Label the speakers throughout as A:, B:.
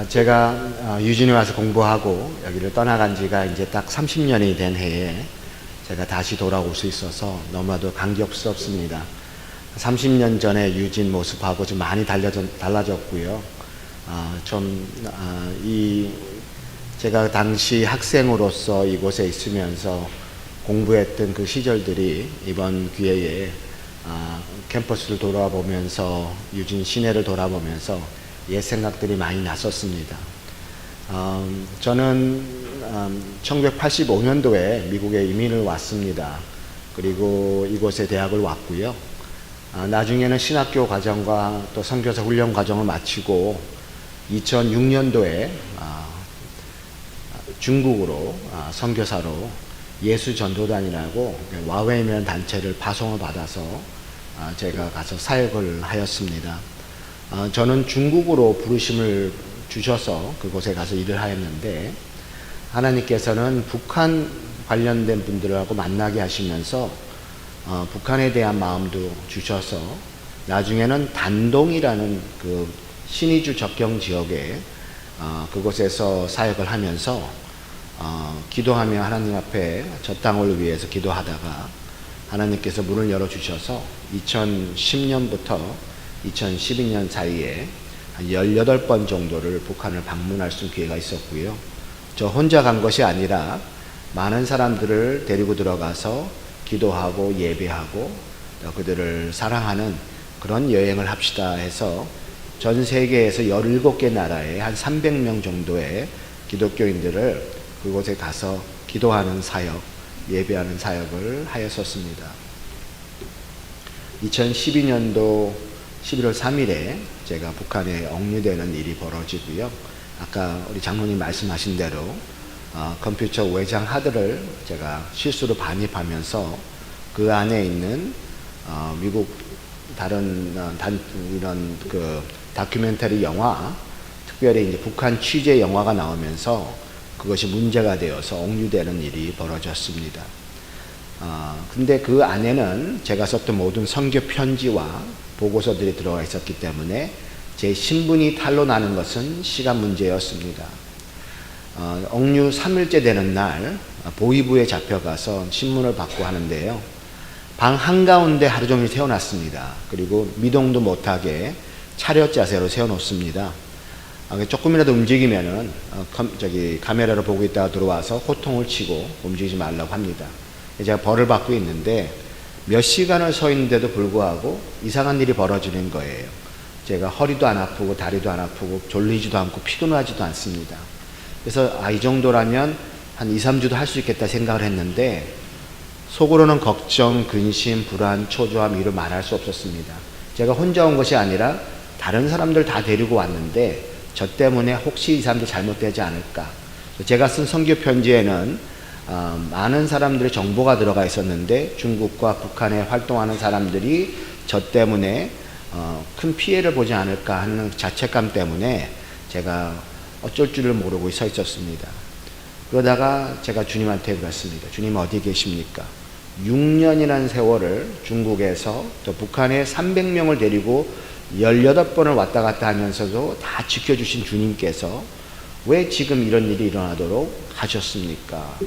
A: 제가 유진에 와서 공부하고 여기를 떠나간 지가 이제 딱 30년이 된 해에 제가 다시 돌아올 수 있어서 너무나도 감격스럽습니다. 30년 전에 유진 모습하고 좀 많이 달라졌고요. 제가 당시 학생으로서 이곳에 있으면서 공부했던 그 시절들이 이번 기회에 캠퍼스를 돌아보면서 유진 시내를 돌아보면서 옛 생각들이 많이 났었습니다. 저는 1985년도에 미국에 이민을 왔습니다. 그리고 이곳에 대학을 왔고요. 나중에는 신학교 과정과 또 선교사 훈련 과정을 마치고 2006년도에 중국으로 선교사로 예수전도단이라고 와웨이면 단체를 파송을 받아서 제가 가서 사역을 하였습니다. 저는 중국으로 부르심을 주셔서 그곳에 가서 일을 하였는데 하나님께서는 북한 관련된 분들하고 만나게 하시면서 북한에 대한 마음도 주셔서 나중에는 단동이라는 그 신의주 접경 지역에 그곳에서 사역을 하면서 기도하며 하나님 앞에 저 땅을 위해서 기도하다가 하나님께서 문을 열어주셔서 2010년부터 2012년 사이에 한 18번 정도를 북한을 방문할 수 있는 기회가 있었고요. 저 혼자 간 것이 아니라 많은 사람들을 데리고 들어가서 기도하고 예배하고 그들을 사랑하는 그런 여행을 합시다 해서 전 세계에서 17개 나라에 한 300명 정도의 기독교인들을 그곳에 가서 기도하는 사역, 예배하는 사역을 하였었습니다. 2012년도 11월 3일에 제가 북한에 억류되는 일이 벌어지고요. 아까 우리 장로님 말씀하신 대로 컴퓨터 외장 하드를 제가 실수로 반입하면서 그 안에 있는 미국 다른 이런 그 다큐멘터리 영화, 특별히 이제 북한 취재 영화가 나오면서 그것이 문제가 되어서 억류되는 일이 벌어졌습니다. 근데 그 안에는 제가 썼던 모든 선교 편지와 보고서들이 들어가 있었기 때문에 제 신분이 탄로나는 것은 시간 문제였습니다. 억류 3일째 되는 날 보위부에 잡혀가서 신문을 받고 하는데요. 방 한가운데 하루 종일 세워놨습니다. 그리고 미동도 못하게 차렷 자세로 세워놓습니다. 조금이라도 움직이면은 카메라로 보고 있다가 들어와서 호통을 치고 움직이지 말라고 합니다. 제가 벌을 받고 있는데 몇 시간을 서 있는데도 불구하고 이상한 일이 벌어지는 거예요. 제가 허리도 안 아프고 다리도 안 아프고 졸리지도 않고 피곤하지도 않습니다. 그래서 이 정도라면 한 2, 3주도 할 수 있겠다 생각을 했는데 속으로는 걱정, 근심, 불안, 초조함 이루 말할 수 없었습니다. 제가 혼자 온 것이 아니라 다른 사람들 다 데리고 왔는데 저 때문에 혹시 이 사람들 잘못되지 않을까. 제가 쓴 선교 편지에는 많은 사람들의 정보가 들어가 있었는데 중국과 북한에 활동하는 사람들이 저 때문에 큰 피해를 보지 않을까 하는 자책감 때문에 제가 어쩔 줄을 모르고 서 있었습니다. 그러다가 제가 주님한테 그랬습니다. 주님 어디 계십니까? 6년이라는 세월을 중국에서 또 북한에 300명을 데리고 18번을 왔다 갔다 하면서도 다 지켜주신 주님께서 왜 지금 이런 일이 일어나도록 하셨습니까?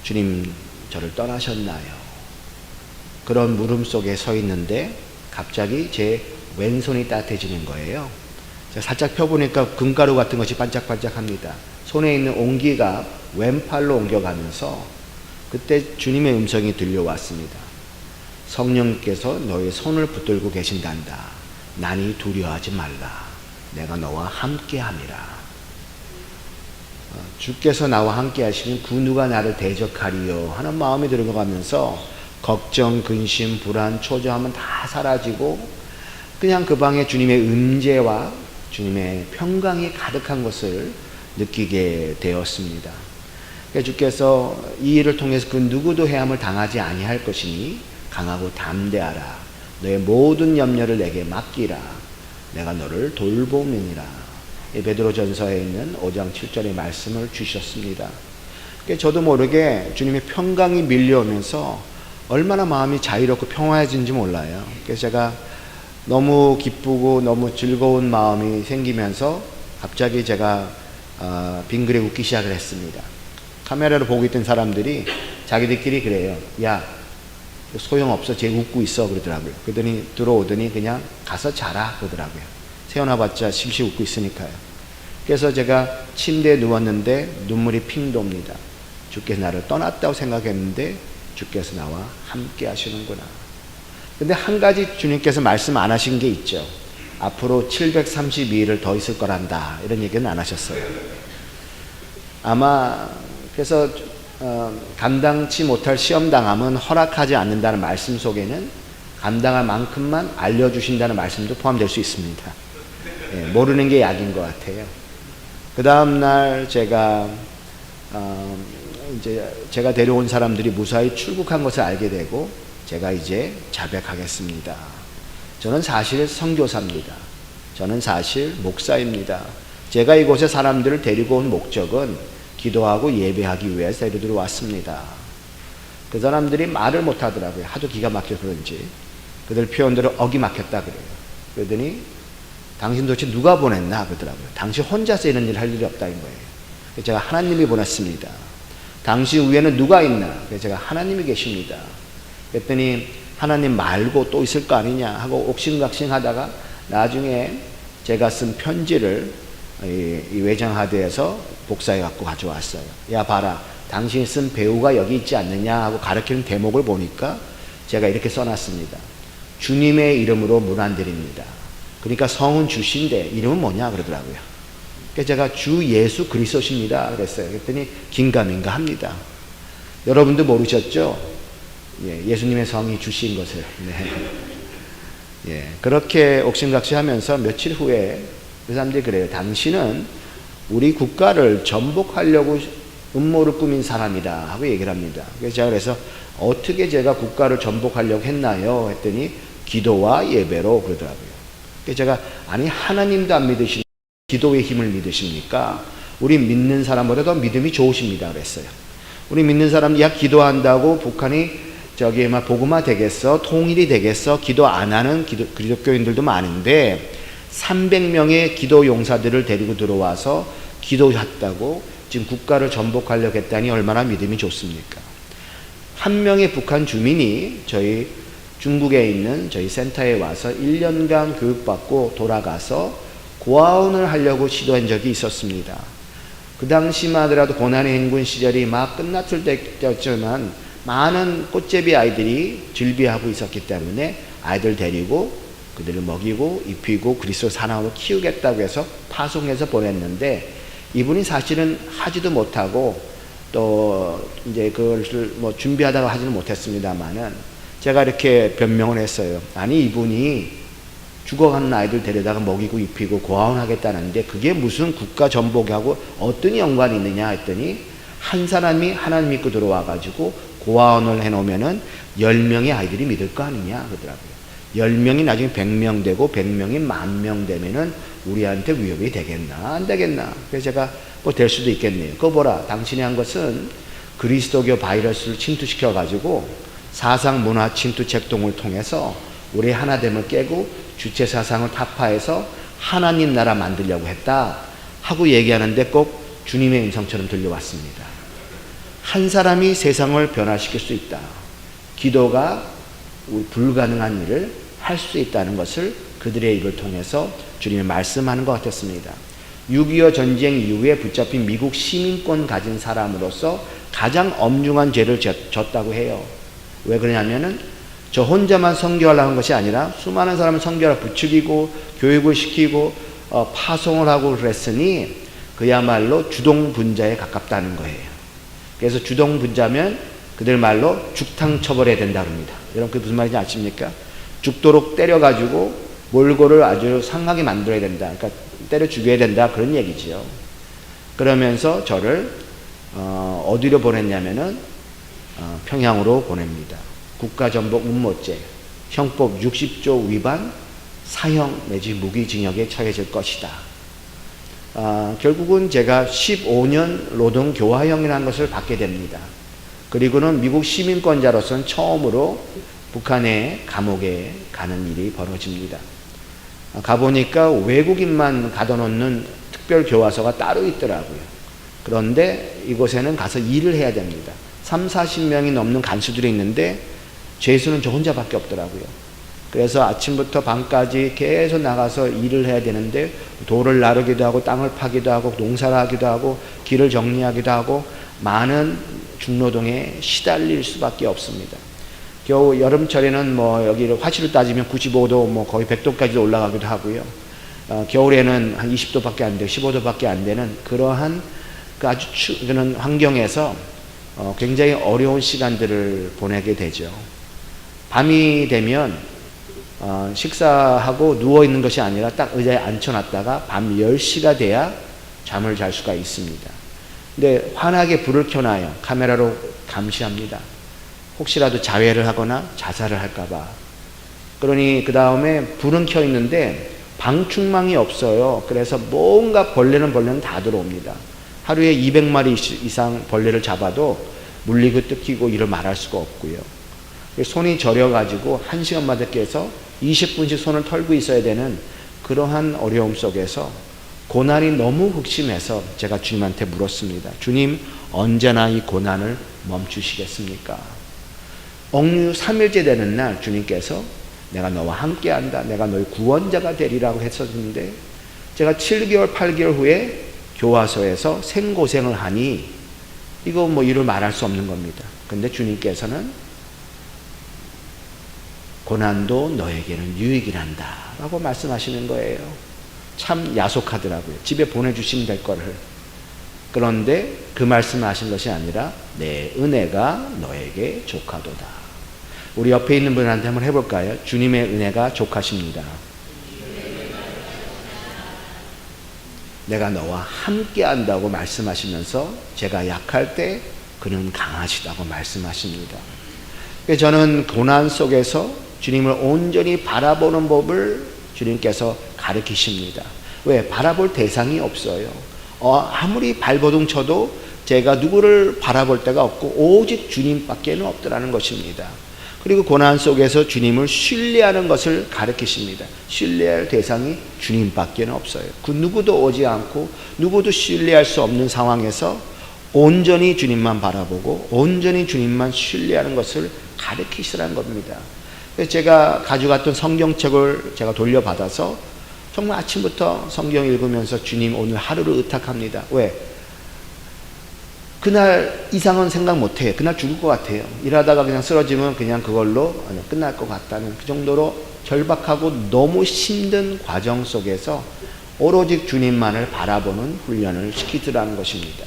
A: 주님 저를 떠나셨나요? 그런 물음 속에 서 있는데 갑자기 제 왼손이 따뜻해지는 거예요. 제가 살짝 펴보니까 금가루 같은 것이 반짝반짝합니다. 손에 있는 옹기가 왼팔로 옮겨가면서 그때 주님의 음성이 들려왔습니다. 성령께서 너의 손을 붙들고 계신단다. 나니 두려워하지 말라. 내가 너와 함께함이라. 주께서 나와 함께 하시면 그 누가 나를 대적하리요 하는 마음이 들어가면서 걱정, 근심, 불안, 초조함은 다 사라지고 그냥 그 방에 주님의 은재와 주님의 평강이 가득한 것을 느끼게 되었습니다. 주께서 이 일을 통해서 그 누구도 해함을 당하지 아니할 것이니 강하고 담대하라. 너의 모든 염려를 내게 맡기라. 내가 너를 돌봄이니라. 베드로전서에 있는 5장 7절의 말씀을 주셨습니다. 저도 모르게 주님의 평강이 밀려오면서 얼마나 마음이 자유롭고 평화해진지 몰라요. 그래서 제가 너무 기쁘고 너무 즐거운 마음이 생기면서 갑자기 제가 빙그레 웃기 시작을 했습니다. 카메라로 보고 있던 사람들이 자기들끼리 그래요. 야, 소용없어. 쟤 웃고 있어. 그러더라고요. 그러더니 들어오더니 그냥 가서 자라. 그러더라고요. 세어나봤자 실실 웃고 있으니까요. 그래서 제가 침대에 누웠는데 눈물이 핑 돕니다. 주께서 나를 떠났다고 생각했는데 주께서 나와 함께 하시는구나. 근데 한 가지 주님께서 말씀 안 하신 게 있죠. 앞으로 732일을 더 있을 거란다. 이런 얘기는 안 하셨어요. 아마 그래서 감당치 못할 시험당함은 허락하지 않는다는 말씀 속에는 감당할 만큼만 알려주신다는 말씀도 포함될 수 있습니다. 예, 모르는 게 약인 것 같아요. 그 다음날 제가 이제 제가 데려온 사람들이 무사히 출국한 것을 알게 되고 제가 이제 자백하겠습니다. 저는 사실 선교사입니다. 저는 사실 목사입니다. 제가 이곳에 사람들을 데리고 온 목적은 기도하고 예배하기 위해서 데리러 왔습니다. 그 사람들이 말을 못하더라고요. 하도 기가 막혀 그런지. 그들 표현대로 어기 막혔다 그래요. 그러더니 당신 도대체 누가 보냈나 그러더라고요. 당신 혼자서 이런 일을 할 일이 없다는 거예요. 그래서 제가 하나님이 보냈습니다. 당신 위에는 누가 있나? 그래서 제가 하나님이 계십니다. 그랬더니 하나님 말고 또 있을 거 아니냐 하고 옥신각신 하다가 나중에 제가 쓴 편지를 이 외장하드에서 복사해 갖고 가져왔어요. 야 봐라, 당신이 쓴 배우가 여기 있지 않느냐 하고 가르치는 대목을 보니까 제가 이렇게 써놨습니다. 주님의 이름으로 문안드립니다. 그러니까 성은 주신데 이름은 뭐냐 그러더라고요. 그래서 제가 주 예수 그리스도십니다 그랬어요. 그랬더니 긴가민가 합니다. 여러분도 모르셨죠? 예, 예수님의 성이 주신 것을. 네. 예, 그렇게 옥신각시 하면서 며칠 후에 그 사람들이 그래요. 당신은 우리 국가를 전복하려고 음모를 꾸민 사람이다 하고 얘기를 합니다. 그래서 어떻게 제가 국가를 전복하려고 했나요? 했더니 기도와 예배로 그러더라고요. 그래서 제가 아니 하나님도 안 믿으시는 기도의 힘을 믿으십니까? 우리 믿는 사람보다 더 믿음이 좋으십니다 그랬어요. 우리 믿는 사람 야 기도한다고 북한이 저기 막 복음화 되겠어? 통일이 되겠어? 기도 안 하는 기독교인들도 많은데 300명의 기도 용사들을 데리고 들어와서 기도했다고 지금 국가를 전복하려고 했다니 얼마나 믿음이 좋습니까? 한 명의 북한 주민이 저희 중국에 있는 저희 센터에 와서 1년간 교육받고 돌아가서 고아원을 하려고 시도한 적이 있었습니다. 그 당시만 하더라도 고난의 행군 시절이 막 끝났을 때였지만 많은 꽃제비 아이들이 즐비하고 있었기 때문에 아이들 데리고 그들을 먹이고 입히고 그리스도 사랑으로 키우겠다고 해서 파송해서 보냈는데 이분이 사실은 하지도 못하고 또 이제 그것을 뭐 준비하다가 하지는 못했습니다만은 제가 이렇게 변명을 했어요. 아니 이분이 죽어가는 아이들 데려다가 먹이고 입히고 고아원 하겠다는데 그게 무슨 국가 전복하고 어떤 연관이 있느냐 했더니 한 사람이 하나님 믿고 들어와 가지고 고아원을 해놓으면은 10명의 아이들이 믿을 거 아니냐 그러더라고요. 10명이 나중에 100명 되고 100명이 10,000명 되면은 우리한테 위협이 되겠나 안 되겠나. 그래서 제가 뭐 될 수도 있겠네요. 그거 보라, 당신이 한 것은 그리스도교 바이러스를 침투시켜 가지고 사상 문화 침투 책동을 통해서 우리 하나됨을 깨고 주체 사상을 타파해서 하나님 나라 만들려고 했다 하고 얘기하는데 꼭 주님의 음성처럼 들려왔습니다. 한 사람이 세상을 변화시킬 수 있다. 기도가 불가능한 일을 할 수 있다는 것을 그들의 입을 통해서 주님이 말씀하는 것 같았습니다. 6.25 전쟁 이후에 붙잡힌 미국 시민권 가진 사람으로서 가장 엄중한 죄를 졌다고 해요. 왜 그러냐면은 저 혼자만 선교하려는 것이 아니라 수많은 사람을 선교하러 부추기고 교육을 시키고 파송을 하고 그랬으니 그야말로 주동분자에 가깝다는 거예요. 그래서 주동분자면 그들 말로 죽탕 처벌해야 된다 그럽니다. 여러분 그게 무슨 말인지 아십니까? 죽도록 때려가지고 몰골을 아주 상하게 만들어야 된다. 그러니까 때려 죽여야 된다 그런 얘기지요. 그러면서 저를 어디로 보냈냐면은 평양으로 보냅니다. 국가전복 음모죄, 형법 60조 위반, 사형 내지 무기징역에 처해질 것이다. 결국은 제가 15년 노동교화형이라는 것을 받게 됩니다. 그리고는 미국 시민권자로서는 처음으로 북한의 감옥에 가는 일이 벌어집니다. 가보니까 외국인만 가둬놓는 특별 교화소가 따로 있더라고요. 그런데 이곳에는 가서 일을 해야 됩니다. 3, 40명이 넘는 간수들이 있는데 죄수는 저 혼자밖에 없더라고요. 그래서 아침부터 밤까지 계속 나가서 일을 해야 되는데 돌을 나르기도 하고 땅을 파기도 하고 농사를 하기도 하고 길을 정리하기도 하고 많은 중노동에 시달릴 수밖에 없습니다. 겨우 여름철에는 뭐 여기를 화씨로 따지면 95도 뭐 거의 100도까지 올라가기도 하고요. 겨울에는 한 20도밖에 안 되고 15도밖에 안 되는 그러한 그 아주 추운 환경에서 굉장히 어려운 시간들을 보내게 되죠. 밤이 되면 식사하고 누워있는 것이 아니라 딱 의자에 앉혀놨다가 밤 10시가 돼야 잠을 잘 수가 있습니다. 근데 환하게 불을 켜놔요. 카메라로 감시합니다. 혹시라도 자회를 하거나 자살을 할까봐. 그러니 그 다음에 불은 켜 있는데 방충망이 없어요. 그래서 뭔가 벌레는 다 들어옵니다. 하루에 200마리 이상 벌레를 잡아도 물리고 뜯기고 이를 말할 수가 없고요. 손이 저려가지고 1시간마다 깨서 20분씩 손을 털고 있어야 되는 그러한 어려움 속에서 고난이 너무 극심해서 제가 주님한테 물었습니다. 주님, 언제나 이 고난을 멈추시겠습니까? 억류 3일째 되는 날 주님께서 내가 너와 함께한다. 내가 너의 구원자가 되리라고 했었는데 제가 7개월, 8개월 후에 교화소에서 생고생을 하니 이거 뭐 이를 말할 수 없는 겁니다. 근데 주님께서는 고난도 너에게는 유익이란다 라고 말씀하시는 거예요. 참 야속하더라고요. 집에 보내주시면 될 거를. 그런데 그 말씀을 하신 것이 아니라 내 은혜가 너에게 족하도다. 우리 옆에 있는 분한테 한번 해볼까요? 주님의 은혜가 족하십니다. 내가 너와 함께 한다고 말씀하시면서 제가 약할 때 그는 강하시다고 말씀하십니다. 저는 고난 속에서 주님을 온전히 바라보는 법을 주님께서 가르치십니다. 왜? 바라볼 대상이 없어요. 아무리 발버둥 쳐도 제가 누구를 바라볼 데가 없고 오직 주님밖에 없더라는 것입니다. 그리고 고난 속에서 주님을 신뢰하는 것을 가르치십니다. 신뢰할 대상이 주님밖에 없어요. 그 누구도 오지 않고 누구도 신뢰할 수 없는 상황에서 온전히 주님만 바라보고 온전히 주님만 신뢰하는 것을 가르치시라는 겁니다. 제가 가져갔던 성경책을 제가 돌려받아서 정말 아침부터 성경 읽으면서 주님 오늘 하루를 의탁합니다. 왜? 그날 이상은 생각 못해요. 그날 죽을 것 같아요. 일하다가 그냥 쓰러지면 그냥 그걸로 끝날 것 같다는 그 정도로 절박하고 너무 힘든 과정 속에서 오로지 주님만을 바라보는 훈련을 시키더라는 것입니다.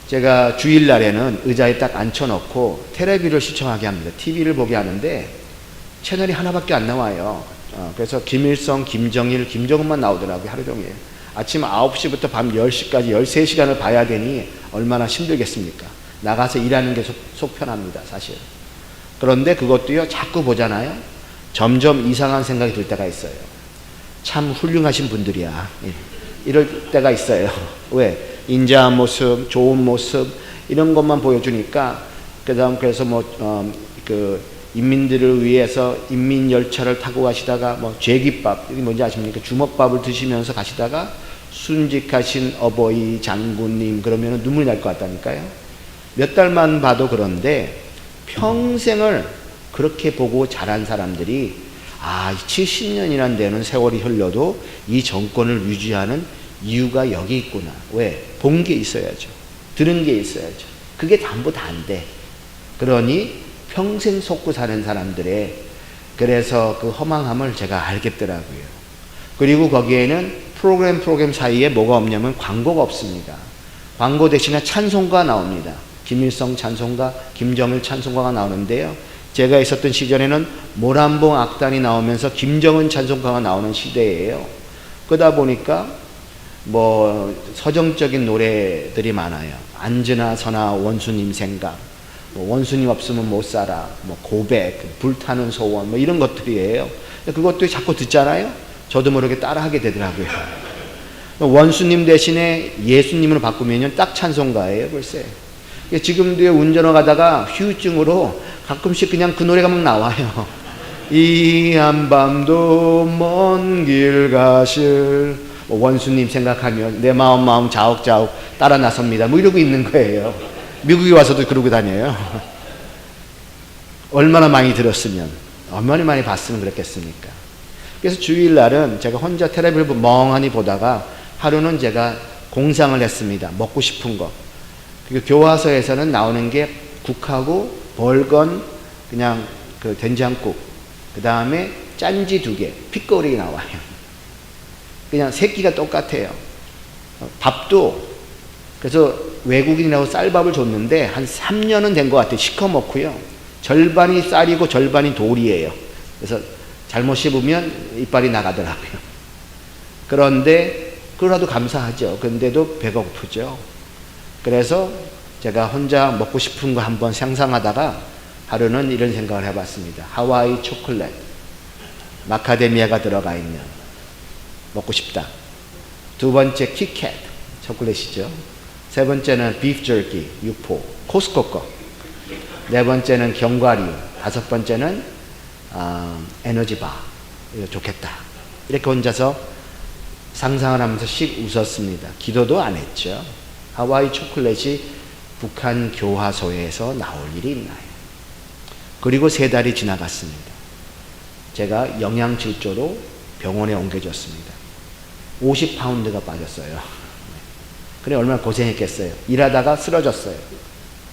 A: 제가 주일날에는 의자에 딱 앉혀놓고 텔레비를 시청하게 합니다. TV를 보게 하는데 채널이 하나밖에 안 나와요. 그래서 김일성, 김정일, 김정은만 나오더라고요. 하루 종일. 아침 9시부터 밤 10시까지 13시간을 봐야 되니 얼마나 힘들겠습니까? 나가서 일하는 게 속 편합니다, 사실. 그런데 그것도요, 자꾸 보잖아요. 점점 이상한 생각이 들 때가 있어요. 참 훌륭하신 분들이야. 이럴 때가 있어요. 왜? 인자한 모습, 좋은 모습, 이런 것만 보여주니까, 그래서 인민들을 위해서 인민열차를 타고 가시다가 죄깃밥, 이게 뭔지 아십니까? 주먹밥을 드시면서 가시다가 순직하신 어버이 장군님 그러면 눈물이 날 것 같다니까요. 몇 달만 봐도 그런데 평생을 그렇게 보고 자란 사람들이 70년이란 되는 세월이 흘러도 이 정권을 유지하는 이유가 여기 있구나. 왜? 본 게 있어야죠. 들은 게 있어야죠. 그게 전부 다 안 돼. 그러니 평생 속고 사는 사람들의 그래서 그 허망함을 제가 알겠더라고요. 그리고 거기에는 프로그램 사이에 뭐가 없냐면 광고가 없습니다. 광고 대신에 찬송가 나옵니다. 김일성 찬송가, 김정일 찬송가가 나오는데요. 제가 있었던 시절에는 모란봉 악단이 나오면서 김정은 찬송가가 나오는 시대예요. 그러다 보니까 서정적인 노래들이 많아요. 앉으나 서나 원수님 생각, 원수님 없으면 못 살아, 고백, 불타는 소원, 이런 것들이에요. 그것도 자꾸 듣잖아요. 저도 모르게 따라하게 되더라고요. 원수님 대신에 예수님으로 바꾸면 딱 찬송가예요, 글쎄. 지금도 운전을 가다가 휴증으로 가끔씩 그냥 그 노래가 막 나와요. 이 한밤도 먼 길 가실 원수님 생각하면 내 마음 자욱자욱 따라 나섭니다. 뭐 이러고 있는 거예요. 미국에 와서도 그러고 다녀요. 얼마나 많이 들었으면, 얼마나 많이 봤으면 그랬겠습니까? 그래서 주일날은 제가 혼자 텔레비를 멍하니 보다가 하루는 제가 공상을 했습니다. 먹고 싶은 거. 그리고 교화서에서는 나오는 게 국하고 벌건, 그냥 그 된장국, 그 다음에 짠지 2개, 피거리 나와요. 그냥 새끼가 똑같아요. 밥도, 그래서 외국인이라고 쌀밥을 줬는데 한 3년은 된 것 같아요. 시커멓고요. 절반이 쌀이고 절반이 돌이에요. 그래서 잘못 씹으면 이빨이 나가더라고요. 그런데 그거라도 감사하죠. 근데도 배가 고프죠. 그래서 제가 혼자 먹고 싶은 거 한번 상상하다가 하루는 이런 생각을 해봤습니다. 하와이 초콜릿, 마카데미아가 들어가 있는, 먹고 싶다. 두 번째 키캣, 초콜릿이죠. 세 번째는 비프 저키, 육포, 코스코 거. 네 번째는 견과류, 다섯 번째는 에너지바. 이거 좋겠다. 이렇게 혼자서 상상을 하면서 씩 웃었습니다. 기도도 안 했죠. 하와이 초콜릿이 북한 교화소에서 나올 일이 있나요? 그리고 3달이 지나갔습니다. 제가 영양실조로 병원에 옮겨졌습니다. 50파운드가 빠졌어요. 그래 얼마나 고생했겠어요. 일하다가 쓰러졌어요.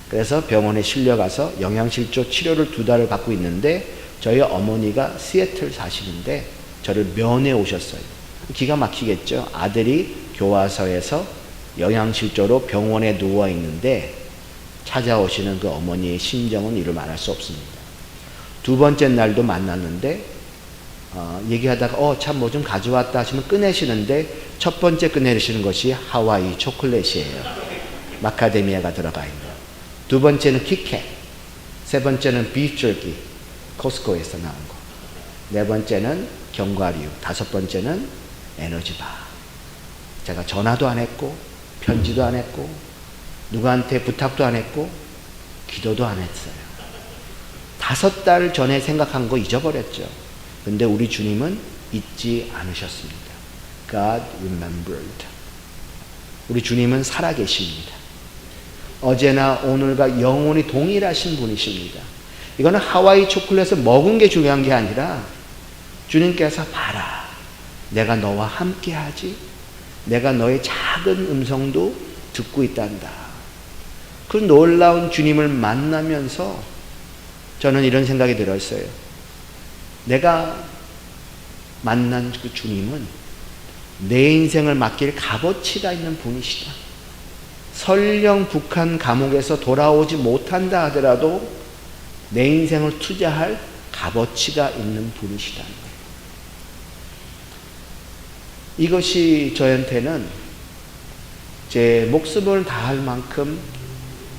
A: 그래서 병원에 실려가서 영양실조 치료를 2달을 받고 있는데 저희 어머니가 시애틀 사시는데 저를 면회 오셨어요. 기가 막히겠죠. 아들이 교화소에서 영양실조로 병원에 누워 있는데 찾아오시는 그 어머니의 심정은 이를 말할 수 없습니다. 2번째 날도 만났는데 얘기하다가 참 뭐 좀 가져왔다 하시면 꺼내시는데 첫 번째 꺼내시는 것이 하와이 초콜릿이에요. 마카데미아가 들어가 있는. 두 번째는 키캣, 세 번째는 비프 저키, 코스코에서 나온 거. 네 번째는 견과류, 다섯 번째는 에너지바. 제가 전화도 안 했고 편지도 안 했고 누구한테 부탁도 안 했고 기도도 안 했어요. 5달 전에 생각한 거 잊어버렸죠. 근데 우리 주님은 잊지 않으셨습니다. God remembered. 우리 주님은 살아계십니다. 어제나 오늘과 영원히 동일하신 분이십니다. 이거는 하와이 초콜릿을 먹은 게 중요한 게 아니라 주님께서 봐라. 내가 너와 함께하지. 내가 너의 작은 음성도 듣고 있단다. 그 놀라운 주님을 만나면서 저는 이런 생각이 들었어요. 내가 만난 그 주님은 내 인생을 맡길 값어치가 있는 분이시다. 설령 북한 감옥에서 돌아오지 못한다 하더라도 내 인생을 투자할 값어치가 있는 분이시다. 이것이 저한테는 제 목숨을 다할 만큼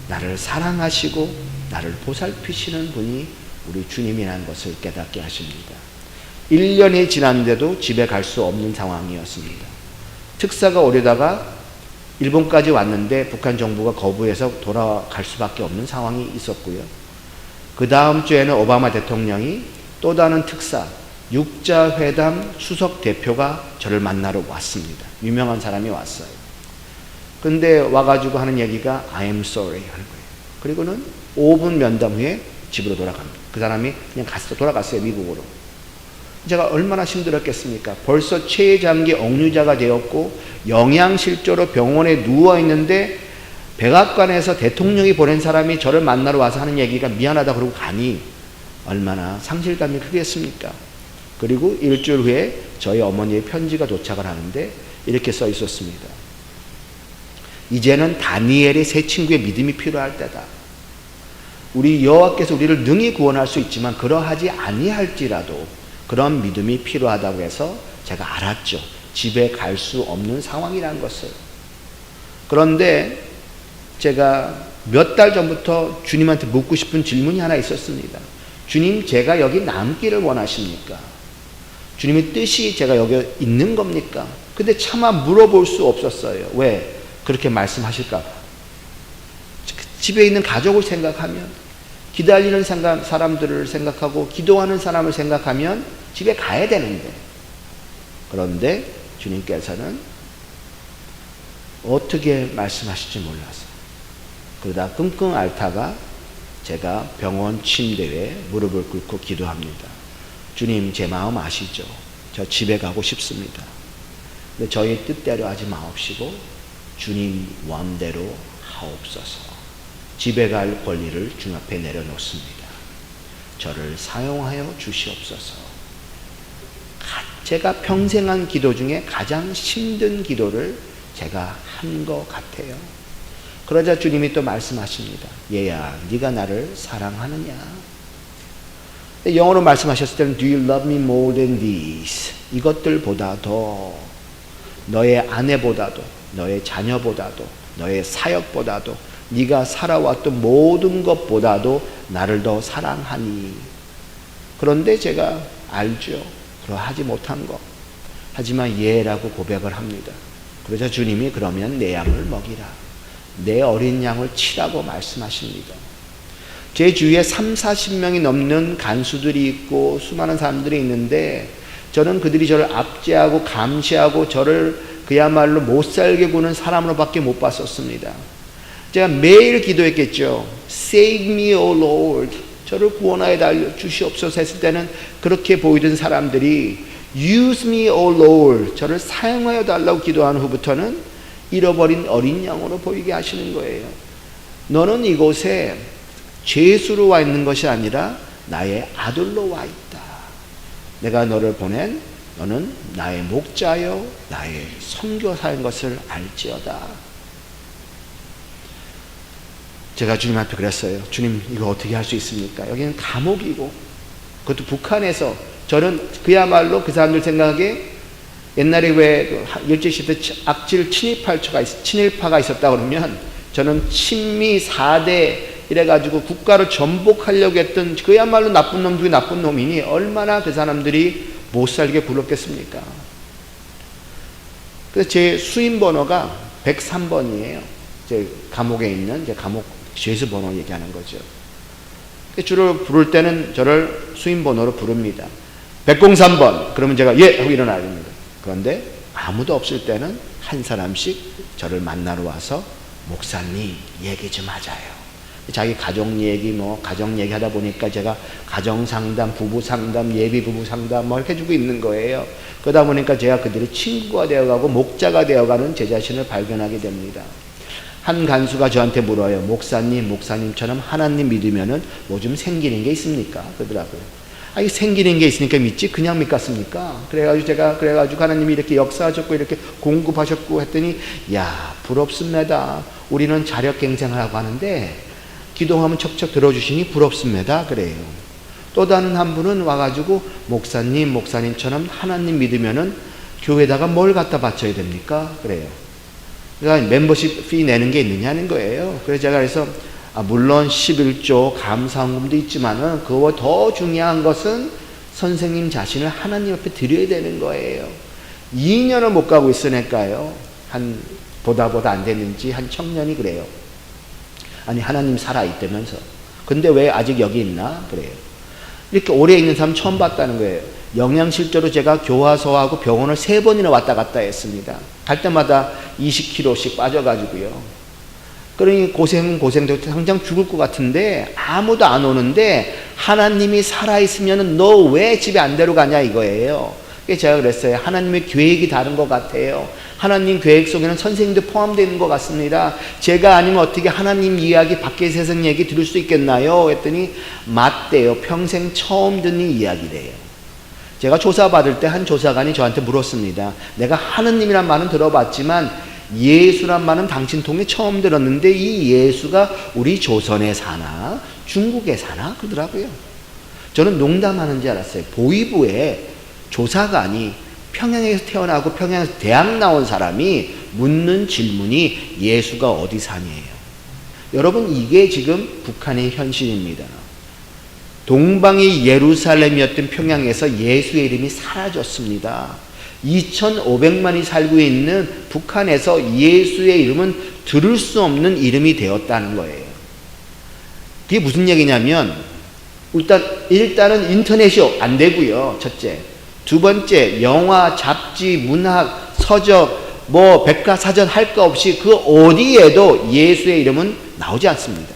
A: 나를 사랑하시고 나를 보살피시는 분이 우리 주님이라는 것을 깨닫게 하십니다. 1년이 지났는데도 집에 갈 수 없는 상황이었습니다. 특사가 오려다가 일본까지 왔는데 북한 정부가 거부해서 돌아갈 수밖에 없는 상황이 있었고요. 그 다음 주에는 오바마 대통령이 또 다른 특사, 육자회담 수석 대표가 저를 만나러 왔습니다. 유명한 사람이 왔어요. 근데 와가지고 하는 얘기가 I am sorry 하는 거예요. 그리고는 5분 면담 후에 집으로 돌아갑니다. 그 사람이 그냥 돌아갔어요. 미국으로. 제가 얼마나 힘들었겠습니까? 벌써 췌장기 억류자가 되었고 영양실조로 병원에 누워있는데 백악관에서 대통령이 보낸 사람이 저를 만나러 와서 하는 얘기가 미안하다 그러고 가니 얼마나 상실감이 크겠습니까? 그리고 일주일 후에 저희 어머니의 편지가 도착을 하는데 이렇게 써 있었습니다. 이제는 다니엘의 세 친구의 믿음이 필요할 때다. 우리 여호와께서 우리를 능히 구원할 수 있지만 그러하지 아니할지라도 그런 믿음이 필요하다고 해서 제가 알았죠. 집에 갈 수 없는 상황이라는 것을. 그런데 제가 몇 달 전부터 주님한테 묻고 싶은 질문이 하나 있었습니다. 주님, 제가 여기 남기를 원하십니까? 주님의 뜻이 제가 여기 있는 겁니까? 근데 차마 물어볼 수 없었어요. 왜? 그렇게 말씀하실까 봐. 집에 있는 가족을 생각하면, 기다리는 사람들을 생각하고 기도하는 사람을 생각하면 집에 가야 되는데, 그런데 주님께서는 어떻게 말씀하실지 몰라서 그러다 끙끙 앓다가 제가 병원 침대에 무릎을 꿇고 기도합니다. 주님, 제 마음 아시죠? 저 집에 가고 싶습니다. 근데 저희 뜻대로 하지 마옵시고 주님 마음대로 하옵소서. 집에 갈 권리를 주님 앞에 내려놓습니다. 저를 사용하여 주시옵소서. 제가 평생 한 기도 중에 가장 힘든 기도를 제가 한 것 같아요. 그러자 주님이 또 말씀하십니다. 얘야, 네가 나를 사랑하느냐? 영어로 말씀하셨을 때는 Do you love me more than these? 이것들보다도, 너의 아내보다도, 너의 자녀보다도, 너의 사역보다도, 네가 살아왔던 모든 것보다도 나를 더 사랑하니. 그런데 제가 알죠. 그러하지 못한 것. 하지만 예라고 고백을 합니다. 그러자 주님이 그러면 내 양을 먹이라. 내 어린 양을 치라고 말씀하십니다. 제 주위에 30-40명이 넘는 간수들이 있고 수많은 사람들이 있는데 저는 그들이 저를 압제하고 감시하고 저를 그야말로 못살게 구는 사람으로밖에 못 봤었습니다. 제가 매일 기도했겠죠. Save me, O Lord. 저를 구원하여 주시옵소서 했을 때는 그렇게 보이던 사람들이 Use me, O Lord. 저를 사용하여 달라고 기도한 후부터는 잃어버린 어린 양으로 보이게 하시는 거예요. 너는 이곳에 죄수로 와 있는 것이 아니라 나의 아들로 와 있다. 내가 너를 보낸 너는 나의 목자요 나의 선교사인 것을 알지어다. 제가 주님 앞에 그랬어요. 주님, 이거 어떻게 할 수 있습니까? 여기는 감옥이고 그것도 북한에서. 저는 그야말로 그 사람들 생각에 옛날에 왜 일제시대 악질 친일파가 있었다 그러면 저는 친미 4대 이래가지고 국가를 전복하려고 했던 그야말로 나쁜 놈 중에 나쁜 놈이니 얼마나 그 사람들이 못 살게 굴렀겠습니까? 그래서 제 수임 번호가 103번이에요. 제 감옥에 있는 제 감옥 죄수 번호 얘기하는 거죠. 주로 부를 때는 저를 수임 번호로 부릅니다. 103번 그러면 제가 예 하고 일어나야 됩니다. 그런데 아무도 없을 때는 한 사람씩 저를 만나러 와서 목사님 얘기 좀 하자요. 자기 가정 얘기 가정 얘기 하다 보니까 제가 가정 상담, 부부 상담, 예비 부부 상담 해주고 있는 거예요. 그러다 보니까 제가 그들의 친구가 되어가고 목자가 되어가는 제 자신을 발견하게 됩니다. 한 간수가 저한테 물어요. 목사님처럼 하나님 믿으면은 뭐 좀 생기는 게 있습니까? 그러더라고요. 아니, 생기는 게 있으니까 믿지 그냥 믿겠습니까? 그래가지고 하나님이 이렇게 역사하셨고 이렇게 공급하셨고 했더니 야, 부럽습니다. 우리는 자력갱생을 하고 하는데 기도하면 척척 들어주시니 부럽습니다. 그래요. 또 다른 한 분은 와가지고 목사님처럼 하나님 믿으면은 교회에다가 뭘 갖다 바쳐야 됩니까? 그래요. 그러니까 멤버십 피 내는 게 있느냐는 거예요. 그래서 제가 물론 11조 감사헌금도 있지만은 그거 더 중요한 것은 선생님 자신을 하나님 앞에 드려야 되는 거예요. 2년을 못 가고 있으니까요. 보다 안 됐는지 한 청년이 그래요. 아니, 하나님 살아있다면서. 근데 왜 아직 여기 있나? 그래요. 이렇게 오래 있는 사람 처음 봤다는 거예요. 영양실조로 제가 교화소하고 병원을 3번이나 왔다 갔다 했습니다. 갈 때마다 20kg씩 빠져가지고요. 그러니 고생도 당장 죽을 것 같은데 아무도 안 오는데 하나님이 살아있으면 너 왜 집에 안 데려가냐 이거예요. 그래서 제가 그랬어요. 하나님의 계획이 다른 것 같아요. 하나님 계획 속에는 선생님도 포함되어 있는 것 같습니다. 제가 아니면 어떻게 하나님 이야기, 밖의 세상 얘기 들을 수 있겠나요? 했더니 맞대요. 평생 처음 듣는 이야기래요. 제가 조사받을 때 한 조사관이 저한테 물었습니다. 내가 하느님이란 말은 들어봤지만 예수란 말은 당신 통해 처음 들었는데 이 예수가 우리 조선에 사나 중국에 사나 그러더라고요. 저는 농담하는 줄 알았어요. 보이부에 조사관이 평양에서 태어나고 평양에서 대학 나온 사람이 묻는 질문이 예수가 어디 사니에요. 여러분, 이게 지금 북한의 현실입니다. 동방이 예루살렘이었던 평양에서 예수의 이름이 사라졌습니다. 2,500만이 살고 있는 북한에서 예수의 이름은 들을 수 없는 이름이 되었다는 거예요. 그게 무슨 얘기냐면 일단은 인터넷이 안 되고요. 첫째. 두 번째, 영화, 잡지, 문학, 서적, 백과사전 할 거 없이 그 어디에도 예수의 이름은 나오지 않습니다.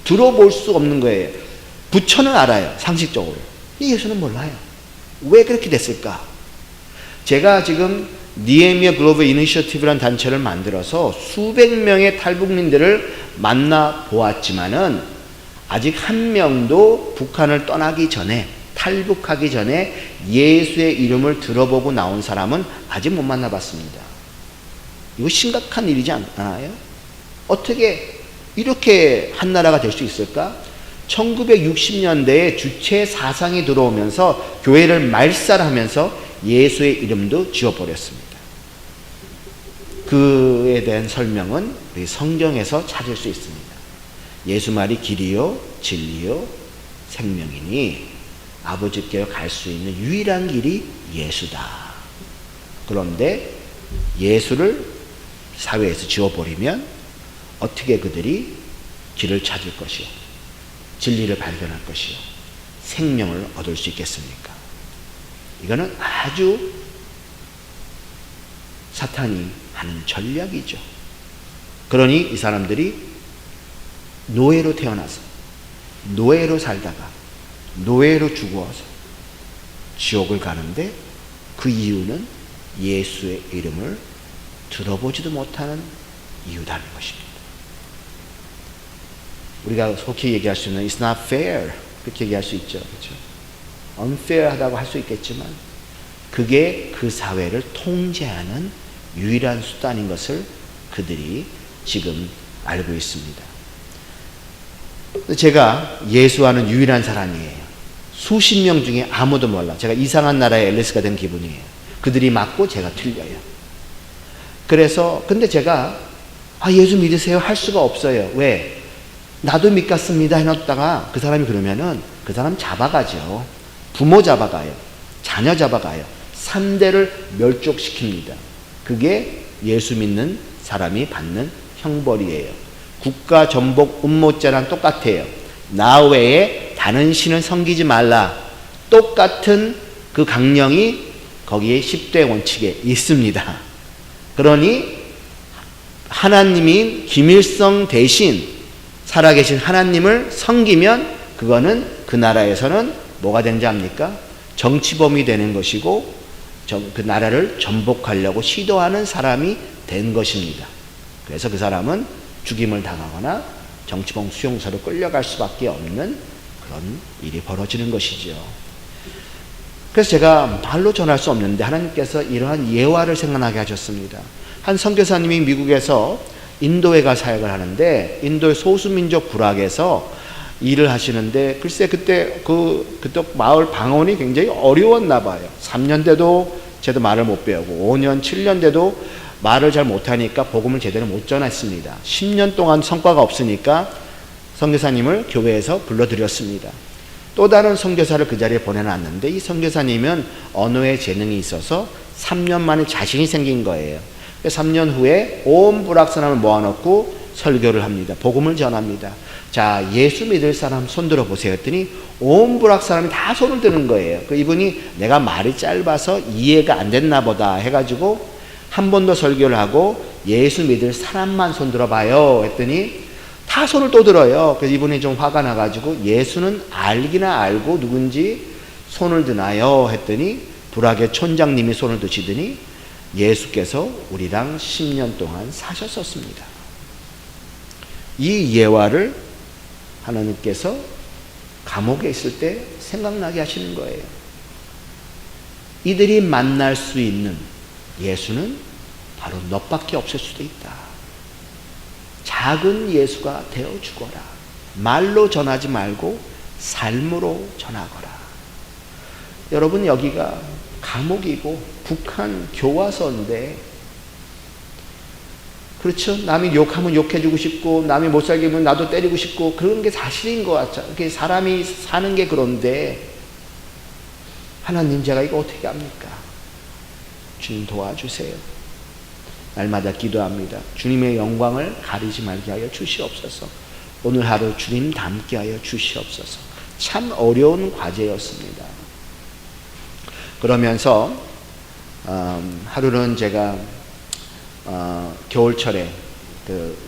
A: 들어볼 수 없는 거예요. 부처는 알아요, 상식적으로. 예수는 몰라요. 왜 그렇게 됐을까? 제가 지금 니에미아 글로벌 이니셔티브라는 단체를 만들어서 수백 명의 탈북민들을 만나 보았지만은 아직 한 명도 북한을 떠나기 전에, 탈북하기 전에 예수의 이름을 들어보고 나온 사람은 아직 못 만나봤습니다. 이거 심각한 일이지 않아요? 어떻게 이렇게 한 나라가 될 수 있을까? 1960년대에 주체 사상이 들어오면서 교회를 말살하면서 예수의 이름도 지워버렸습니다. 그에 대한 설명은 우리 성경에서 찾을 수 있습니다. 예수 말이 길이요 진리요 생명이니 아버지께로 갈 수 있는 유일한 길이 예수다. 그런데 예수를 사회에서 지워버리면 어떻게 그들이 길을 찾을 것이요, 진리를 발견할 것이요, 생명을 얻을 수 있겠습니까? 이거는 아주 사탄이 하는 전략이죠. 그러니 이 사람들이 노예로 태어나서 노예로 살다가 노예로 죽어서 지옥을 가는데 그 이유는 예수의 이름을 들어보지도 못하는 이유다는 것입니다. 우리가 속히 얘기할 수 있는 It's not fair 그렇게 얘기할 수 있죠. 그렇죠? unfair하다고 할 수 있겠지만 그게 그 사회를 통제하는 유일한 수단인 것을 그들이 지금 알고 있습니다. 제가 예수와는 유일한 사람이에요. 수십 명 중에 아무도 몰라. 제가 이상한 나라의 앨리스가 된 기분이에요. 그들이 맞고 제가 틀려요. 그래서 근데 제가 예수 믿으세요 할 수가 없어요. 왜? 나도 믿겠습니다 해놨다가 그 사람이 그러면은 그 사람 잡아가죠. 부모 잡아가요. 자녀 잡아가요. 3대를 멸족시킵니다. 그게 예수 믿는 사람이 받는 형벌이에요. 국가 전복 음모죄랑 똑같아요. 나 외에 다른 신을 섬기지 말라. 똑같은 그 강령이 거기에 10대 원칙에 있습니다. 그러니 하나님인 김일성 대신 살아계신 하나님을 섬기면 그거는 그 나라에서는 뭐가 되는지 압니까? 정치범이 되는 것이고 그 나라를 전복하려고 시도하는 사람이 된 것입니다. 그래서 그 사람은 죽임을 당하거나 정치범 수용소로 끌려갈 수밖에 없는 그런 일이 벌어지는 것이죠. 그래서 제가 말로 전할 수 없는데 하나님께서 이러한 예화를 생각나게 하셨습니다. 한 선교사님이 미국에서 인도에 가 사역을 하는데 인도의 소수민족 부락에서 일을 하시는데 글쎄 그때 그쪽 마을 방언이 굉장히 어려웠나 봐요. 3년 돼도 제도 말을 못 배우고 5년, 7년 돼도 말을 잘 못하니까 복음을 제대로 못 전했습니다. 10년 동안 성과가 없으니까 선교사님을 교회에서 불러드렸습니다. 또 다른 선교사를 그 자리에 보내놨는데 이 선교사님은 언어에 재능이 있어서 3년 만에 자신이 생긴 거예요. 3년 후에 온 부락 사람을 모아놓고 설교를 합니다. 복음을 전합니다. 자, 예수 믿을 사람 손 들어보세요 했더니 온 부락 사람이 다 손을 드는 거예요. 그 이분이 내가 말이 짧아서 이해가 안 됐나 보다 해가지고 한 번 더 설교를 하고 예수 믿을 사람만 손 들어봐요 했더니 다 손을 또 들어요. 그래서 이분이 좀 화가 나가지고 예수는 알기나 알고 누군지 손을 드나요 했더니 부락의 촌장님이 손을 드시더니 예수께서 우리랑 10년 동안 사셨었습니다. 이 예화를 하나님께서 감옥에 있을 때 생각나게 하시는 거예요. 이들이 만날 수 있는 예수는 바로 너밖에 없을 수도 있다. 작은 예수가 되어 주거라. 말로 전하지 말고 삶으로 전하거라. 여러분 여기가 감옥이고 북한 교화소인데 그렇죠? 남이 욕하면 욕해주고 싶고 남이 못 살게 하면 나도 때리고 싶고 그런 게 사실인 것 같죠. 사람이 사는 게 그런데 하나님 제가 이거 어떻게 합니까? 주님 도와주세요. 날마다 기도합니다. 주님의 영광을 가리지 말게 하여 주시옵소서. 오늘 하루 주님 닮게 하여 주시옵소서. 참 어려운 과제였습니다. 그러면서 하루는 제가 겨울철에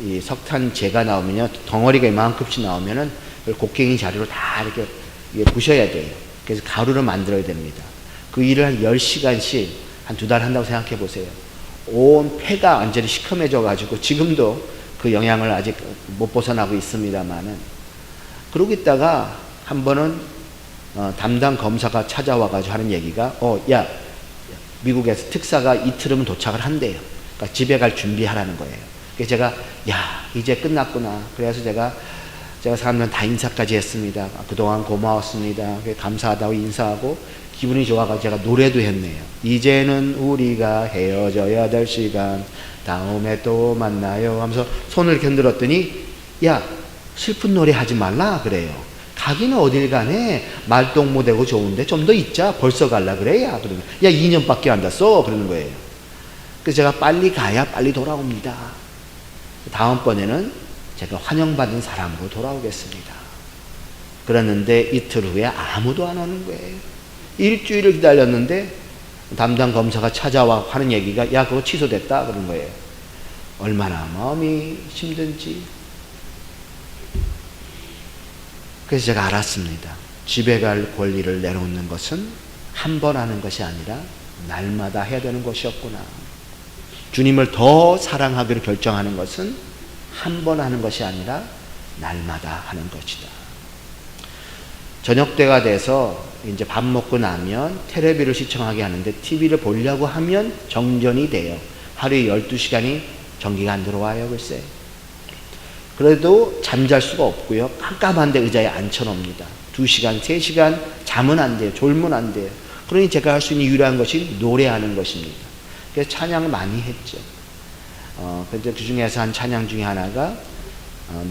A: 이 석탄재가 나오면요, 덩어리가 이만큼씩 나오면은 곡괭이 자루로 다 이렇게 부셔야 돼요. 그래서 가루를 만들어야 됩니다. 그 일을 한 10시간씩 한 2달 한다고 생각해 보세요. 온 폐가 완전히 시커매져 가지고 지금도 그 영향을 아직 못 벗어나고 있습니다만은, 그러고 있다가 한 번은 담당 검사가 찾아와 가지고 하는 얘기가 야, 미국에서 특사가 이틀이면 도착을 한대요. 그러니까 집에 갈 준비하라는 거예요. 그래서 제가 야, 이제 끝났구나. 그래서 제가 사람들은 다 인사까지 했습니다. 그동안 고마웠습니다. 감사하다고 인사하고 기분이 좋아가지고 제가 노래도 했네요. 이제는 우리가 헤어져야 될 시간, 다음에 또 만나요 하면서 손을 이렇게 흔들었더니, 야, 슬픈 노래 하지 말라 그래요. 가기는 어딜 가네. 말똥 못하고 좋은데 좀 더 있자. 벌써 갈라 그래. 야, 그러면 야, 2년밖에 안 됐어 그러는 거예요. 그래서 제가 빨리 가야 빨리 돌아옵니다. 다음번에는 제가 환영받은 사람으로 돌아오겠습니다. 그랬는데 이틀 후에 아무도 안 오는 거예요. 일주일을 기다렸는데 담당 검사가 찾아와 하는 얘기가, 야, 그거 취소됐다 그런 거예요. 얼마나 마음이 힘든지. 그래서 제가 알았습니다. 집에 갈 권리를 내놓는 것은 한 번 하는 것이 아니라 날마다 해야 되는 것이었구나. 주님을 더 사랑하기로 결정하는 것은 한 번 하는 것이 아니라 날마다 하는 것이다. 저녁 때가 돼서 이제 밥 먹고 나면 텔레비를 시청하게 하는데, TV를 보려고 하면 정전이 돼요. 하루에 12시간이 전기가 안 들어와요, 글쎄. 그래도 잠잘 수가 없고요. 깜깜한데 의자에 앉혀놓습니다. 2시간, 3시간 잠은 안 돼요. 졸면 안 돼요. 그러니 제가 할 수 있는 유일한 것이 노래하는 것입니다. 그래서 찬양을 많이 했죠. 근데 그 중에서 한 찬양 중에 하나가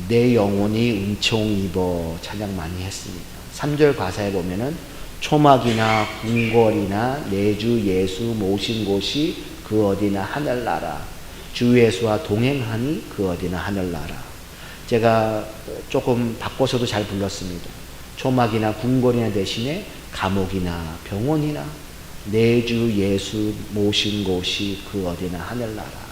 A: 내 영혼이 은총 입어 찬양 많이 했습니다. 3절 가사에 보면은 초막이나 궁궐이나 내 주 예수 모신 곳이 그 어디나 하늘나라, 주 예수와 동행하니 그 어디나 하늘나라. 제가 조금 바꿔서도 잘 불렀습니다. 초막이나 궁궐이나 대신에 감옥이나 병원이나 내 주 예수 모신 곳이 그 어디나 하늘나라.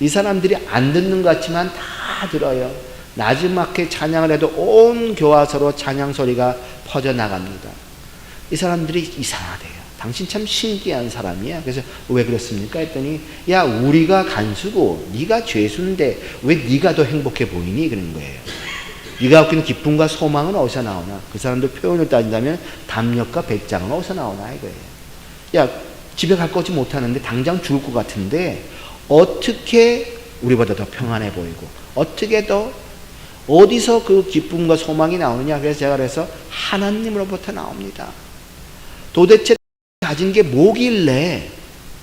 A: 이 사람들이 안 듣는 것 같지만 다 들어요. 나지막히 찬양을 해도 온 교화소로 찬양 소리가 퍼져나갑니다. 이 사람들이 이상하대요. 당신 참 신기한 사람이야. 그래서 왜 그렇습니까? 했더니, 야, 우리가 간수고 네가 죄수인데 왜 네가 더 행복해 보이니? 그런 거예요. 네가 갖고 있는 기쁨과 소망은 어디서 나오나? 그 사람들 표현을 따진다면 담력과 배짱은 어디서 나오나 이거예요. 야, 집에 갈 거지 못하는데 당장 죽을 것 같은데 어떻게 우리보다 더 평안해 보이고, 어떻게 더 어디서 그 기쁨과 소망이 나오느냐? 그래서 하나님으로부터 나옵니다. 도대체 가진 게 뭐길래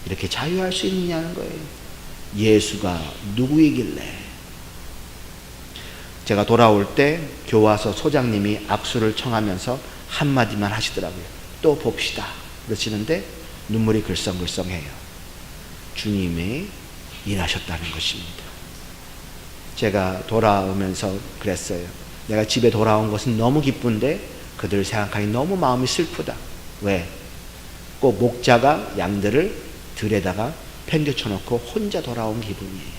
A: 이렇게 자유할 수 있느냐는 거예요. 예수가 누구이길래. 제가 돌아올 때 교화소 소장님이 악수를 청하면서 한마디만 하시더라고요. 또 봅시다 그러시는데 눈물이 글썽글썽해요. 주님이 일하셨다는 것입니다. 제가 돌아오면서 그랬어요. 내가 집에 돌아온 것은 너무 기쁜데 그들을 생각하니 너무 마음이 슬프다. 왜? 꼭 목자가 양들을 들에다가 팽개쳐놓고 혼자 돌아온 기분이에요.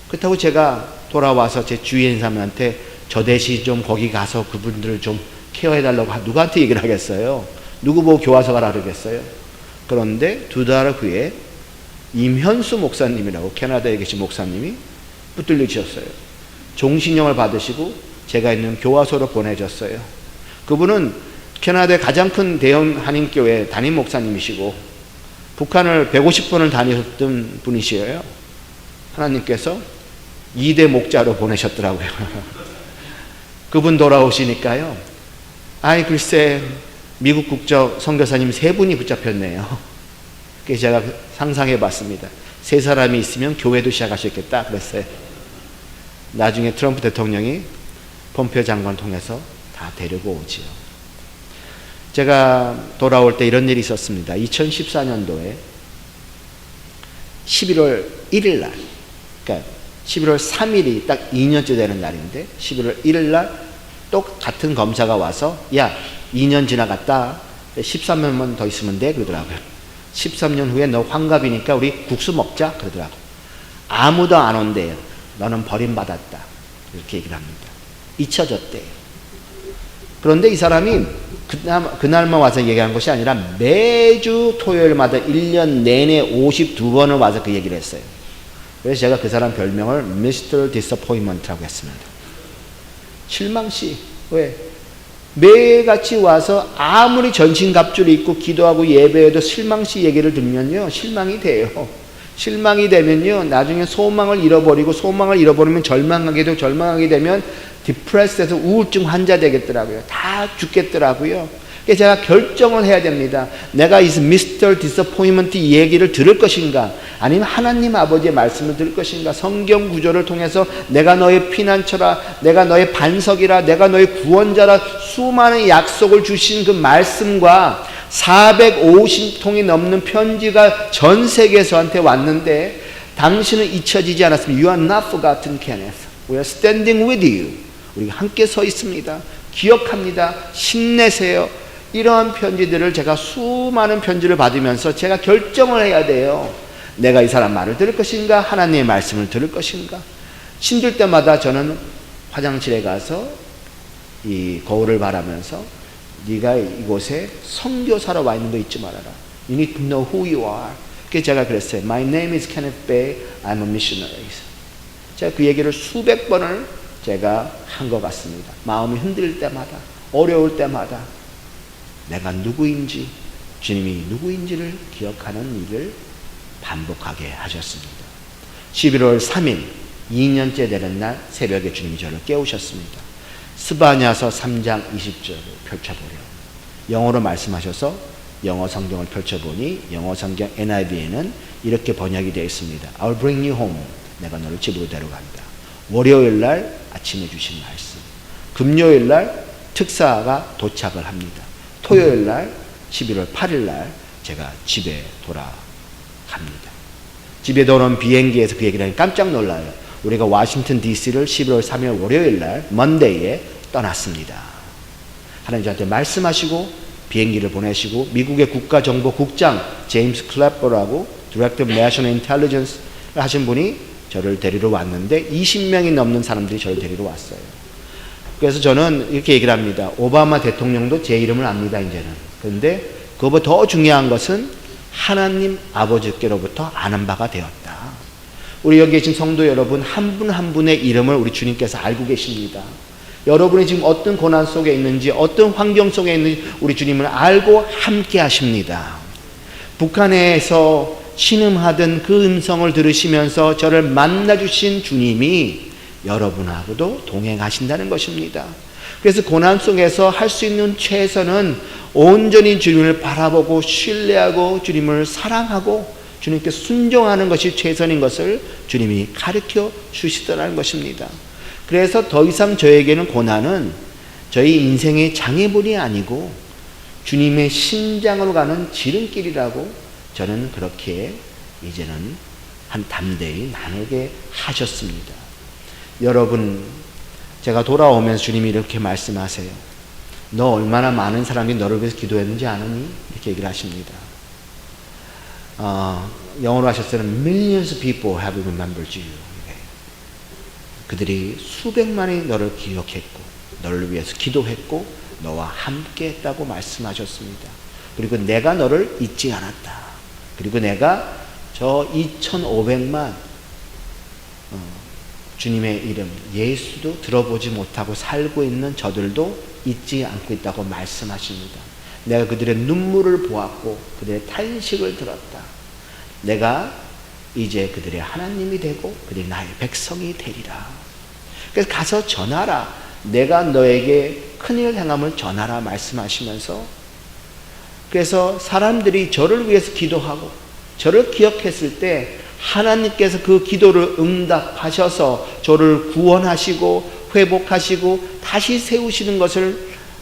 A: 그렇다고 제가 돌아와서 제 주위에 있는 사람한테 저 대신 좀 거기 가서 그분들을 좀 케어해달라고 누구한테 얘기를 하겠어요? 누구 보고 교화소 가라 그러겠어요? 그런데 2달 후에 임현수 목사님이라고 캐나다에 계신 목사님이 붙들리셨어요. 종신형을 받으시고 제가 있는 교화소로 보내졌어요. 그분은 캐나다의 가장 큰 대형 한인교회 담임 목사님이시고 북한을 150번을 다니셨던 분이시에요. 하나님께서 2대 목자로 보내셨더라고요. 그분 돌아오시니까요. 아이 글쎄 미국 국적 선교사님 3분이 붙잡혔네요. 그래서 제가 상상해 봤습니다. 3사람이 있으면 교회도 시작하셨겠다 그랬어요. 나중에 트럼프 대통령이 폼페오 장관을 통해서 다 데리고 오지요. 제가 돌아올 때 이런 일이 있었습니다. 2014년도에 11월 1일 날, 그러니까 11월 3일이 딱 2년째 되는 날인데 11월 1일 날 똑같은 검사가 와서 야 2년 지나갔다 13년만 더 있으면 돼 그러더라고요. 13년 후에 너 환갑이니까 우리 국수 먹자 그러더라고. 아무도 안 온대요. 너는 버림받았다. 이렇게 얘기를 합니다. 잊혀졌대요. 그런데 이 사람이 그날만 와서 얘기한 것이 아니라 매주 토요일마다 1년 내내 52번을 와서 그 얘기를 했어요. 그래서 제가 그 사람 별명을 Mr. Disappointment라고 했습니다. 실망시. 왜? 매일같이 와서 아무리 전신갑주를 입고 기도하고 예배해도 실망시 얘기를 들으면요 실망이 돼요. 실망이 되면요 나중에 소망을 잃어버리면 절망하게 되면 디프레스해서 우울증 환자 되겠더라고요. 다 죽겠더라고요. 그래서 제가 결정을 해야 됩니다. 내가 이 Mr. Disappointment 이 얘기를 들을 것인가, 아니면 하나님 아버지의 말씀을 들을 것인가. 성경 구조를 통해서 내가 너의 피난처라, 내가 너의 반석이라, 내가 너의 구원자라 수많은 약속을 주신 그 말씀과 450통이 넘는 편지가 전 세계에 저한테 왔는데 당신은 잊혀지지 않았습니다. You are not forgotten, Kenneth. We are standing with you. 우리가 함께 서 있습니다. 기억합니다. 힘내세요. 이러한 편지들을 제가 수많은 편지를 받으면서 제가 결정을 해야 돼요. 내가 이 사람 말을 들을 것인가, 하나님의 말씀을 들을 것인가. 힘들 때마다 저는 화장실에 가서 이 거울을 바라면서 네가 이곳에 선교사로 와 있는 거 잊지 말아라. You need to know who you are. 그래서 제가 그랬어요. My name is Kenneth Bae. I'm a missionary. 제가 그 얘기를 수백 번을 제가 한 것 같습니다. 마음이 흔들릴 때마다, 어려울 때마다 내가 누구인지, 주님이 누구인지를 기억하는 일을 반복하게 하셨습니다. 11월 3일 2년째 되는 날 새벽에 주님이 저를 깨우셨습니다. 스바냐서 3장 20절을 펼쳐보려. 영어로 말씀하셔서 영어 성경을 펼쳐보니 영어 성경 NIV에는 이렇게 번역이 되어 있습니다. I'll bring you home. 내가 너를 집으로 데려간다. 월요일 날 아침에 주신 말씀. 금요일 날 특사가 도착을 합니다. 토요일 날 11월 8일 날 제가 집에 돌아갑니다. 집에 돌아온 비행기에서 그 얘기를 하니 깜짝 놀라요. 우리가 워싱턴 DC를 11월 3일 월요일 날 먼데이에 떠났습니다. 하나님 저한테 말씀하시고 비행기를 보내시고 미국의 국가정보국장 제임스 클래퍼라고 Director of National Intelligence 하신 분이 저를 데리러 왔는데 20명이 넘는 사람들이 저를 데리러 왔어요. 그래서 저는 이렇게 얘기를 합니다. 오바마 대통령도 제 이름을 압니다, 이제는. 그런데 그것보다 더 중요한 것은 하나님 아버지께로부터 아는 바가 되었다. 우리 여기 계신 성도 여러분 한 분 한 분의 이름을 우리 주님께서 알고 계십니다. 여러분이 지금 어떤 고난 속에 있는지, 어떤 환경 속에 있는지 우리 주님을 알고 함께 하십니다. 북한에서 신음하던 그 음성을 들으시면서 저를 만나주신 주님이 여러분하고도 동행하신다는 것입니다. 그래서 고난 속에서 할 수 있는 최선은 온전히 주님을 바라보고 신뢰하고 주님을 사랑하고 주님께 순종하는 것이 최선인 것을 주님이 가르쳐 주시더라는 것입니다. 그래서 더 이상 저에게는 고난은 저희 인생의 장애물이 아니고 주님의 심장으로 가는 지름길이라고 저는 그렇게 이제는 한 담대히 나누게 하셨습니다. 여러분, 제가 돌아오면서 주님이 이렇게 말씀하세요. 너 얼마나 많은 사람이 너를 위해서 기도했는지 아느니? 이렇게 얘기를 하십니다. 영어로 하셨을 때는 Millions of people have remembered you. 그들이 수백만이 너를 기억했고 너를 위해서 기도했고 너와 함께 했다고 말씀하셨습니다. 그리고 내가 너를 잊지 않았다. 그리고 내가 저 2,500만 주님의 이름 예수도 들어보지 못하고 살고 있는 저들도 잊지 않고 있다고 말씀하십니다. 내가 그들의 눈물을 보았고 그들의 탄식을 들었다. 내가 이제 그들의 하나님이 되고 그들이 나의 백성이 되리라. 그래서 가서 전하라. 내가 너에게 큰일 행함을 전하라 말씀하시면서, 그래서 사람들이 저를 위해서 기도하고 저를 기억했을 때 하나님께서 그 기도를 응답하셔서 저를 구원하시고 회복하시고 다시 세우시는 것을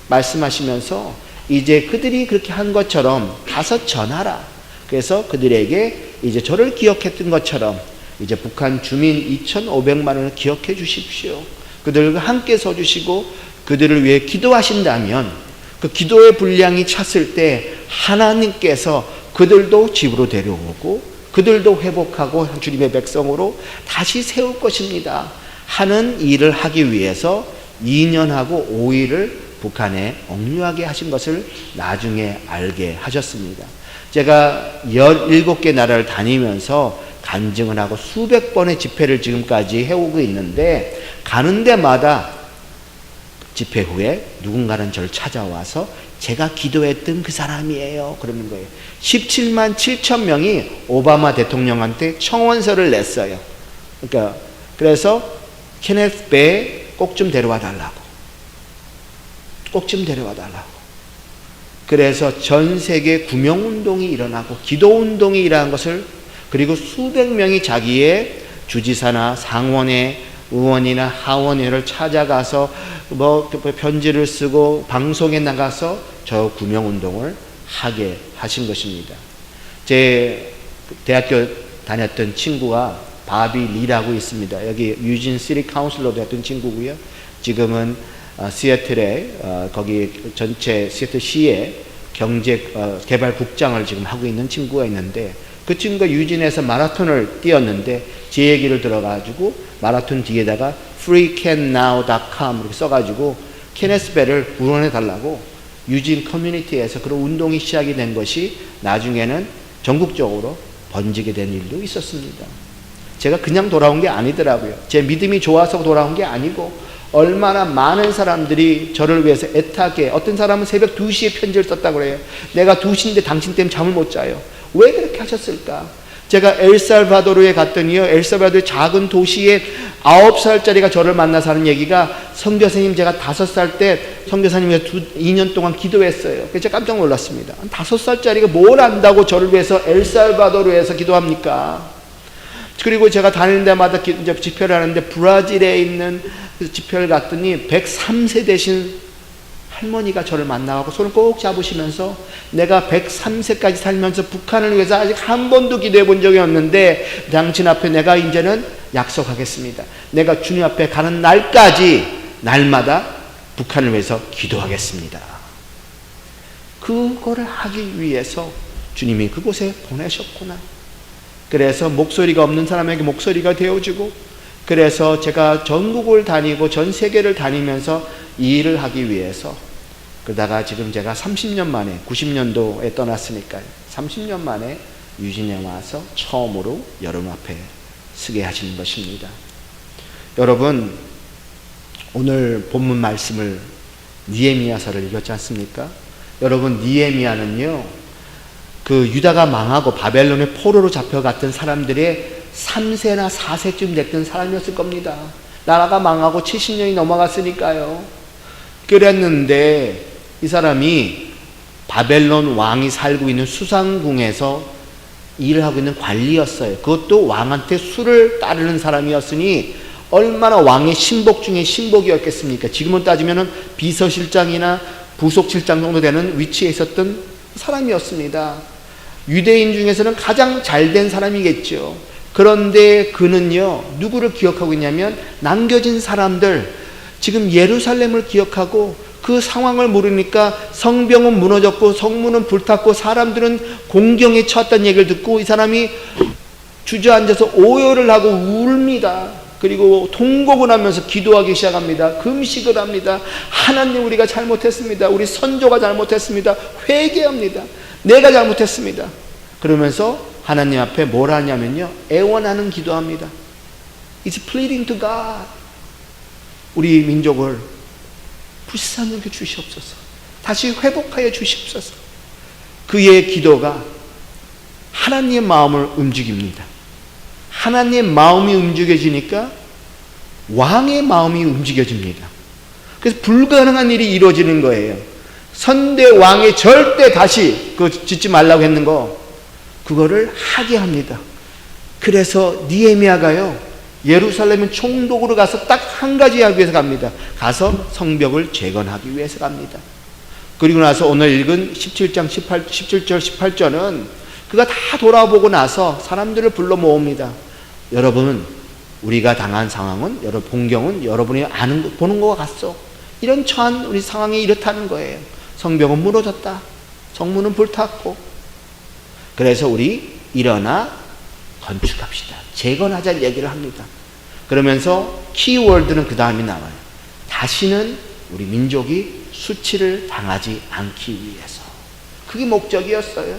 A: 말씀하시면서 이제 그들이 그렇게 한 것처럼 가서 전하라. 그래서 그들에게 이제 저를 기억했던 것처럼 이제 북한 주민 2,500만을 기억해 주십시오. 그들과 함께 서주시고 그들을 위해 기도하신다면 그 기도의 분량이 찼을 때 하나님께서 그들도 집으로 데려오고 그들도 회복하고 주님의 백성으로 다시 세울 것입니다 하는 일을 하기 위해서 2년하고 5일을 북한에 억류하게 하신 것을 나중에 알게 하셨습니다. 제가 17개 나라를 다니면서 간증을 하고 수백 번의 집회를 지금까지 해오고 있는데, 가는 데마다 집회 후에 누군가는 저를 찾아와서 제가 기도했던 그 사람이에요 그러는 거예요. 17만 7천 명이 오바마 대통령한테 청원서를 냈어요. 그러니까 그래서 케네스 베에 꼭 좀 데려와 달라고, 꼭 좀 데려와 달라고. 그래서 전 세계 구명운동이 일어나고 기도운동이 일어난 것을, 그리고 수백 명이 자기의 주지사나 상원의 의원이나 하원의원을 찾아가서 뭐 편지를 쓰고 방송에 나가서 저 구명운동을 하게 하신 것입니다. 제 대학교 다녔던 친구가 바비 리라고 있습니다. 여기 유진 시티 카운슬러도 했던 친구고요. 지금은 시애틀에 거기 전체 시애틀 시의 경제 개발국장을 지금 하고 있는 친구가 있는데, 그 친구가 유진에서 마라톤을 뛰었는데 제 얘기를 들어가지고 마라톤 뒤에다가 freecannow.com 이렇게 써가지고 케네스 베를 후원해 달라고 유진 커뮤니티에서 그런 운동이 시작이 된 것이 나중에는 전국적으로 번지게 된 일도 있었습니다. 제가 그냥 돌아온 게 아니더라고요. 제 믿음이 좋아서 돌아온 게 아니고 얼마나 많은 사람들이 저를 위해서 애타게, 어떤 사람은 새벽 2시에 편지를 썼다고 그래요. 내가 2시인데 당신 때문에 잠을 못 자요. 왜 그렇게 하셨을까? 제가 엘살바도르에 갔더니요, 엘살바도르의 작은 도시에 9살짜리가 저를 만나서 하는 얘기가, 선교사님 제가 5살 때 선교사님과 2년 동안 기도했어요. 그래서 제가 깜짝 놀랐습니다. 5살짜리가 뭘 안다고 저를 위해서 엘살바도르에서 기도합니까? 그리고 제가 다니는 데마다 집회를 하는데 브라질에 있는 집회를 갔더니 103세 되신 할머니가 저를 만나고 손을 꼭 잡으시면서, 내가 103세까지 살면서 북한을 위해서 아직 한 번도 기도해 본 적이 없는데 당신 앞에 내가 이제는 약속하겠습니다. 내가 주님 앞에 가는 날까지 날마다 북한을 위해서 기도하겠습니다. 그거를 하기 위해서 주님이 그곳에 보내셨구나. 그래서 목소리가 없는 사람에게 목소리가 되어주고, 그래서 제가 전국을 다니고 전 세계를 다니면서 이 일을 하기 위해서, 그러다가 지금 제가 30년 만에 90년도에 떠났으니까요. 30년 만에 유진에 와서 처음으로 여러분 앞에 서게 하시는 것입니다. 여러분, 오늘 본문 말씀을 느헤미야서를 읽었지 않습니까? 여러분, 느헤미야는요, 그 유다가 망하고 바벨론의 포로로 잡혀갔던 사람들의 3세나 4세쯤 됐던 사람이었을 겁니다. 나라가 망하고 70년이 넘어갔으니까요. 그랬는데 이 사람이 바벨론 왕이 살고 있는 수상궁에서 일을 하고 있는 관리였어요. 그것도 왕한테 수를 따르는 사람이었으니 얼마나 왕의 신복 중에 신복이었겠습니까? 지금은 따지면 비서실장이나 부속실장 정도 되는 위치에 있었던 사람이었습니다. 유대인 중에서는 가장 잘된 사람이겠죠. 그런데 그는요, 누구를 기억하고 있냐면 남겨진 사람들, 지금 예루살렘을 기억하고, 그 상황을 모르니까 성벽은 무너졌고 성문은 불탔고 사람들은 공경에 처했다는 얘기를 듣고 이 사람이 주저앉아서 오열을 하고 울입니다. 그리고 통곡을 하면서 기도하기 시작합니다. 금식을 합니다. 하나님, 우리가 잘못했습니다. 우리 선조가 잘못했습니다. 회개합니다. 내가 잘못했습니다. 그러면서 하나님 앞에 뭘 하냐면요, 애원하는 기도합니다. It's pleading to God. 우리 민족을 불쌍히 여겨 주시옵소서. 다시 회복하여 주시옵소서. 그의 기도가 하나님의 마음을 움직입니다. 하나님의 마음이 움직여지니까 왕의 마음이 움직여집니다. 그래서 불가능한 일이 이루어지는 거예요. 선대 왕이 절대 다시 그 짓지 말라고 했는 거, 그거를 하게 합니다. 그래서 느헤미야가요, 예루살렘은 총독으로 가서 딱 한 가지 하기 위해서 갑니다. 가서 성벽을 재건하기 위해서 갑니다. 그리고 나서 오늘 읽은 17장 17절 18절은 그가 다 돌아보고 나서 사람들을 불러 모읍니다. 여러분, 우리가 당한 상황은, 여러분 본경은 여러분이 보는 것과 같소. 이런 처한 우리 상황이 이렇다는 거예요. 성벽은 무너졌다. 성문은 불탔고. 그래서 우리 일어나 건축합시다. 재건하자는 얘기를 합니다. 그러면서 키워드는 그 다음에 나와요. 다시는 우리 민족이 수치를 당하지 않기 위해서. 그게 목적이었어요.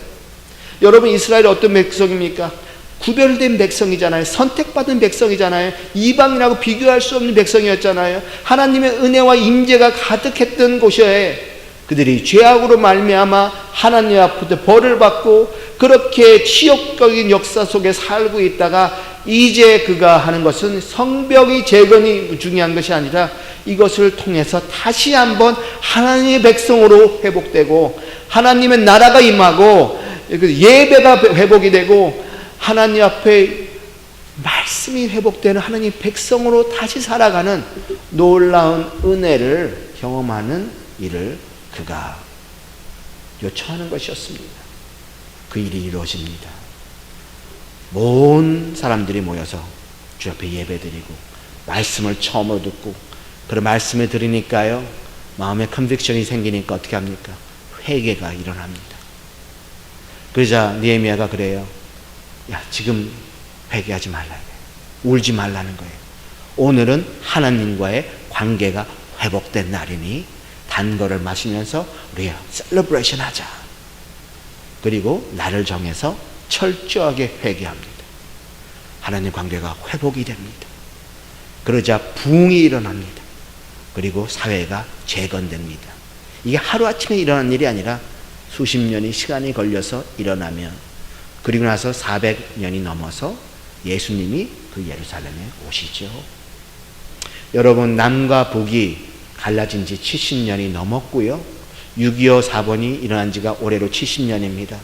A: 여러분, 이스라엘이 어떤 백성입니까? 구별된 백성이잖아요. 선택받은 백성이잖아요. 이방인하고 비교할 수 없는 백성이었잖아요. 하나님의 은혜와 임재가 가득했던 곳에 그들이 죄악으로 말미암아 하나님 앞에 벌을 받고 그렇게 치욕적인 역사 속에 살고 있다가 이제 그가 하는 것은 성벽의 재건이 중요한 것이 아니라 이것을 통해서 다시 한번 하나님의 백성으로 회복되고 하나님의 나라가 임하고 예배가 회복이 되고 하나님 앞에 말씀이 회복되는 하나님 백성으로 다시 살아가는 놀라운 은혜를 경험하는 일을 그가 요청하는 것이었습니다. 그 일이 이루어집니다. 모든 사람들이 모여서 주 앞에 예배드리고 말씀을 처음으로 듣고 그 말씀을 들으니까요, 마음에 컨빅션이 생기니까 어떻게 합니까? 회개가 일어납니다. 그러자 느헤미야가 그래요. 야, 지금 회개하지 말라. 울지 말라는 거예요. 오늘은 하나님과의 관계가 회복된 날이니 단 거를 마시면서 우리가 셀러브레이션 하자. 그리고 날을 정해서 철저하게 회개합니다. 하나님 관계가 회복이 됩니다. 그러자 부흥이 일어납니다. 그리고 사회가 재건됩니다. 이게 하루아침에 일어난 일이 아니라 수십 년의 시간이 걸려서 일어나면, 그리고 나서 400년이 넘어서 예수님이 그 예루살렘에 오시죠. 여러분, 남과 북이 갈라진 지 70년이 넘었고요. 6.25 사건이 일어난 지가 올해로 70년입니다.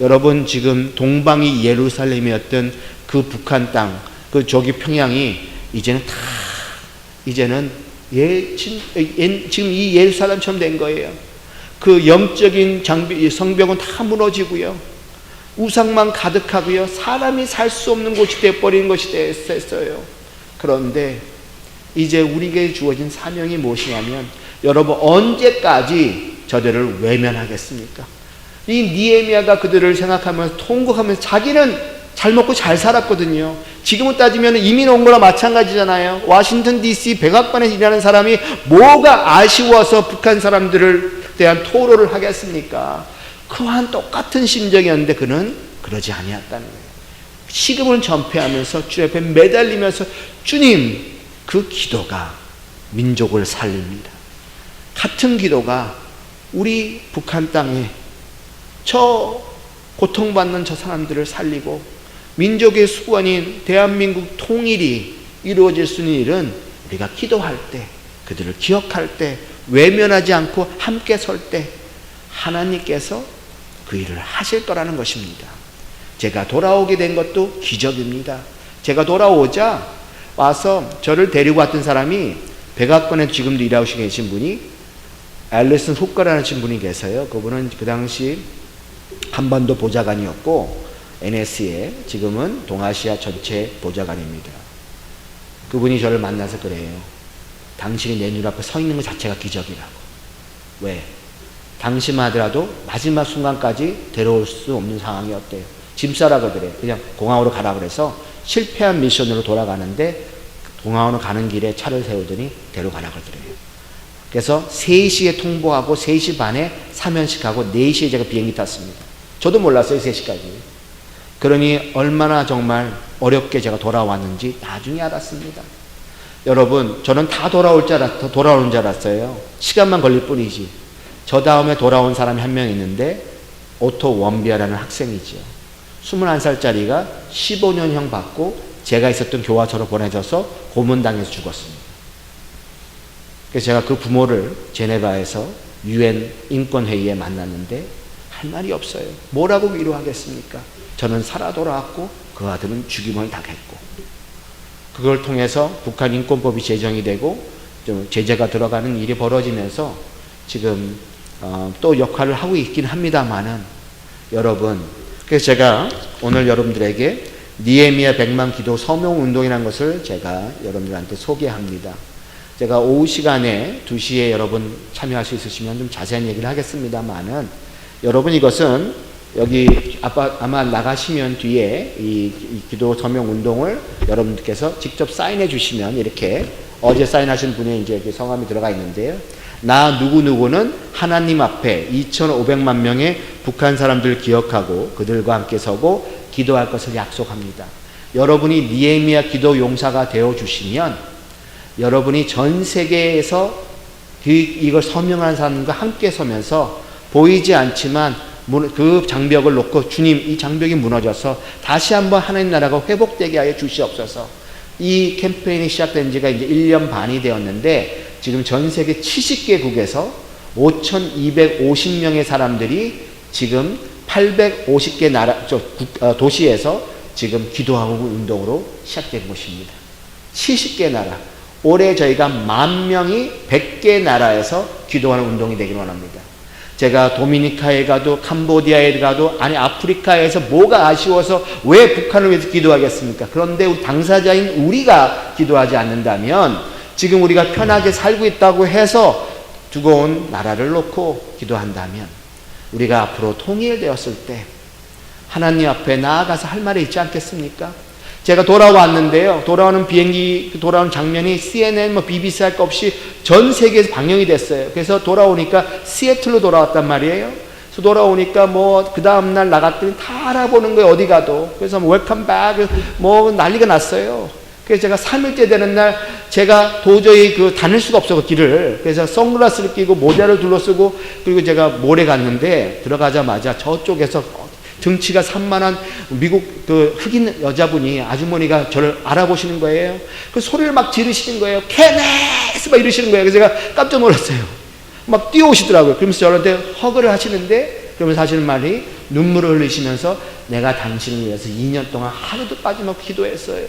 A: 여러분, 지금 동방이 예루살렘이었던 그 북한 땅, 그 저기 평양이 이제는 지금 이 예루살렘처럼 된 거예요. 그 영적인 성벽은 다 무너지고요. 우상만 가득하고요. 사람이 살 수 없는 곳이 되어버린 것이 됐어요. 그런데 이제 우리에게 주어진 사명이 무엇이냐면, 여러분, 언제까지 저들을 외면하겠습니까? 이 느헤미야가 그들을 생각하면서 통곡하면서 자기는 잘 먹고 잘 살았거든요. 지금은 따지면 이민 온 거나 마찬가지잖아요. 워싱턴 DC 백악관에서 일하는 사람이 뭐가 아쉬워서 북한 사람들을 대한 토로를 하겠습니까? 그와 똑같은 심정이었는데 그는 그러지 아니었다는 거예요. 식음을 전폐하면서 주 앞에 매달리면서, 주님, 그 기도가 민족을 살립니다. 같은 기도가 우리 북한 땅에 저 고통받는 저 사람들을 살리고 민족의 수건인 대한민국 통일이 이루어질 수 있는 일은 우리가 기도할 때, 그들을 기억할 때, 외면하지 않고 함께 설 때 하나님께서 그 일을 하실 거라는 것입니다. 제가 돌아오게 된 것도 기적입니다. 제가 돌아오자 와서 저를 데리고 왔던 사람이 백악관에 지금도 일하고 계신 분이 앨리슨 후커라는 분이 계세요. 그분은 그 당시 한반도 보좌관이었고 NSC에 지금은 동아시아 전체 보좌관입니다. 그분이 저를 만나서 그래요. 당신이 내 눈앞에 서 있는 것 자체가 기적이라고. 왜? 당신만 하더라도 마지막 순간까지 데려올 수 없는 상황이었대요. 짐 싸라 그러더래요. 그냥 공항으로 가라 그래서 실패한 미션으로 돌아가는데 공항으로 가는 길에 차를 세우더니 데려가라 그러더래요. 그래서 3시에 통보하고 3시 반에 사면식하고 4시에 제가 비행기 탔습니다. 저도 몰랐어요, 3시까지. 그러니 얼마나 정말 어렵게 제가 돌아왔는지 나중에 알았습니다. 여러분, 저는 다 돌아오는 줄 알았어요. 시간만 걸릴 뿐이지. 저 다음에 돌아온 사람이 한 명 있는데 오토 원비아라는 학생이죠. 21살짜리가 15년형 받고 제가 있었던 교화소로 보내져서 고문당해서 죽었습니다. 그래서 제가 그 부모를 제네바에서 UN 인권회의에 만났는데 할 말이 없어요. 뭐라고 위로하겠습니까? 저는 살아 돌아왔고 그 아들은 죽임을 당했고, 그걸 통해서 북한 인권법이 제정이 되고 좀 제재가 들어가는 일이 벌어지면서 지금 또 역할을 하고 있긴 합니다만은, 여러분, 그래서 제가 오늘 여러분들에게 느헤미야 100만 기도 서명 운동이라는 것을 제가 여러분들한테 소개합니다. 제가 오후 시간에 2시에 여러분 참여할 수 있으시면 좀 자세한 얘기를 하겠습니다만은, 여러분, 이것은 여기 아마 나가시면 뒤에 이 기도 서명 운동을 여러분들께서 직접 사인해 주시면 이렇게 어제 사인하신 분의 이제 성함이 들어가 있는데요. 나 누구누구는 하나님 앞에 2,500만 명의 북한 사람들을 기억하고 그들과 함께 서고 기도할 것을 약속합니다. 여러분이 니에미야 기도 용사가 되어 주시면 여러분이 전 세계에서 이걸 서명한 사람과 함께 서면서 보이지 않지만 그 장벽을 놓고 주님 이 장벽이 무너져서 다시 한번 하나님 나라가 회복되게 하여 주시옵소서. 이 캠페인이 시작된 지가 이제 1년 반이 되었는데 지금 전 세계 70개국에서 5,250명의 사람들이 지금 850개 나라 도시에서 지금 기도하고 운동으로 시작된 것입니다. 70개 나라. 올해 저희가 10,000명이 100개 나라에서 기도하는 운동이 되길 원합니다. 제가 도미니카에 가도 캄보디아에 가도 아니 아프리카에서 뭐가 아쉬워서 왜 북한을 위해서 기도하겠습니까? 그런데 당사자인 우리가 기도하지 않는다면 지금 우리가 편하게 살고 있다고 해서 두고 온 나라를 놓고 기도한다면 우리가 앞으로 통일되었을 때 하나님 앞에 나아가서 할 말이 있지 않겠습니까? 제가 돌아왔는데요. 돌아오는 비행기 돌아오는 장면이 CNN, BBC 할 것 없이 전 세계에서 방영이 됐어요. 그래서 돌아오니까 시애틀로 돌아왔단 말이에요. 그래서 돌아오니까 그 다음 날 나갔더니 다 알아보는 거예요. 어디 가도. 그래서 웰컴 백 난리가 났어요. 그래서 제가 3일째 되는 날 제가 도저히 다닐 수가 없어서 길을. 그래서 선글라스를 끼고 모자를 둘러쓰고 그리고 제가 몰에 갔는데 들어가자마자 저쪽에서 등치가 산만한 미국 흑인 여자분이 아주머니가 저를 알아보시는 거예요. 그 소리를 막 지르시는 거예요. 케네스 막 이러시는 거예요. 그래서 제가 깜짝 놀랐어요. 막 뛰어오시더라고요. 그러면서 저한테 허그를 하시는데 그러면서 하시는 말이 눈물을 흘리시면서 내가 당신을 위해서 2년 동안 하루도 빠짐없이 기도했어요.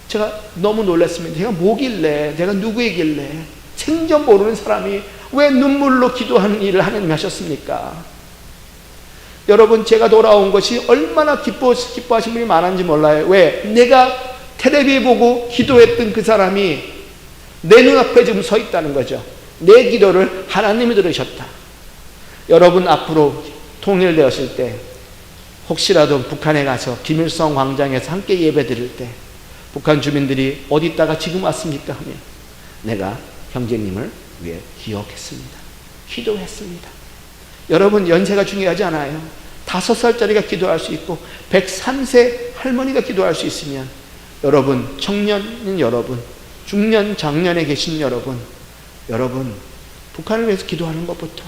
A: 제가 너무 놀랐습니다. 제가 뭐길래, 제가 누구이길래 생전 모르는 사람이 왜 눈물로 기도하는 일을 하나님이 하셨습니까? 여러분, 제가 돌아온 것이 얼마나 기뻐하신 분이 많은지 몰라요. 왜? 내가 텔레비에 보고 기도했던 그 사람이 내 눈앞에 지금 서 있다는 거죠. 내 기도를 하나님이 들으셨다. 여러분, 앞으로 통일되었을 때 혹시라도 북한에 가서 김일성 광장에서 함께 예배 드릴 때 북한 주민들이 어디 있다가 지금 왔습니까? 하면 내가 형제님을 위해 기억했습니다. 기도했습니다. 여러분, 연세가 중요하지 않아요. 5살짜리가 기도할 수 있고 103세 할머니가 기도할 수 있으면 여러분, 청년인 여러분, 중년, 장년에 계신 여러분, 북한을 위해서 기도하는 것부터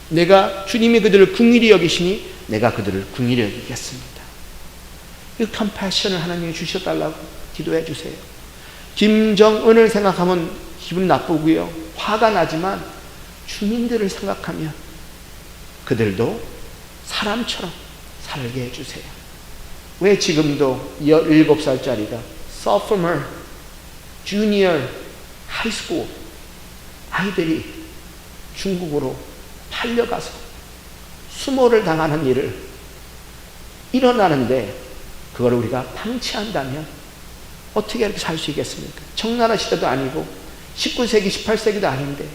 A: 내가 주님이 그들을 긍휼히 여기시니 내가 그들을 긍휼히 여기겠습니다. 이 컴패션을 하나님이 주셔달라고 기도해 주세요. 김정은을 생각하면 기분 나쁘고요. 화가 나지만 주민들을 생각하면 그들도 사람처럼 살게 해주세요. 왜 지금도 17살짜리가 sophomore, junior, high school 아이들이 중국으로 팔려가서 수모를 당하는 일을 일어나는데 그걸 우리가 방치한다면 어떻게 이렇게 살 수 있겠습니까? 청나라 시대도 아니고 19세기, 18세기도 아닌데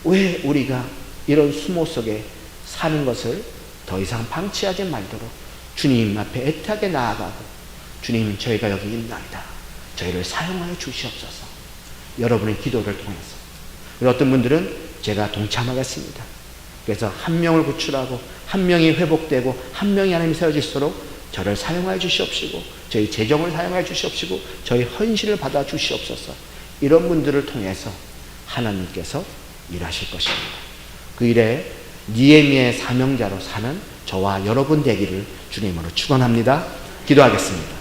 A: 왜 우리가 이런 수모 속에 사는 것을 더 이상 방치하지 말도록 주님 앞에 애타게 나아가고 주님, 저희가 여기 있나이다. 저희를 사용하여 주시옵소서. 여러분의 기도를 통해서. 어떤 분들은 제가 동참하겠습니다. 그래서 한 명을 구출하고 한 명이 회복되고 한 명이 하나님 세워질수록 저를 사용하여 주시옵시고 저희 재정을 사용하여 주시옵시고 저희 헌신을 받아 주시옵소서. 이런 분들을 통해서 하나님께서 일하실 것입니다. 그 일에 니에미아의 사명자로 사는 저와 여러분 되기를 주님으로 축원합니다. 기도하겠습니다.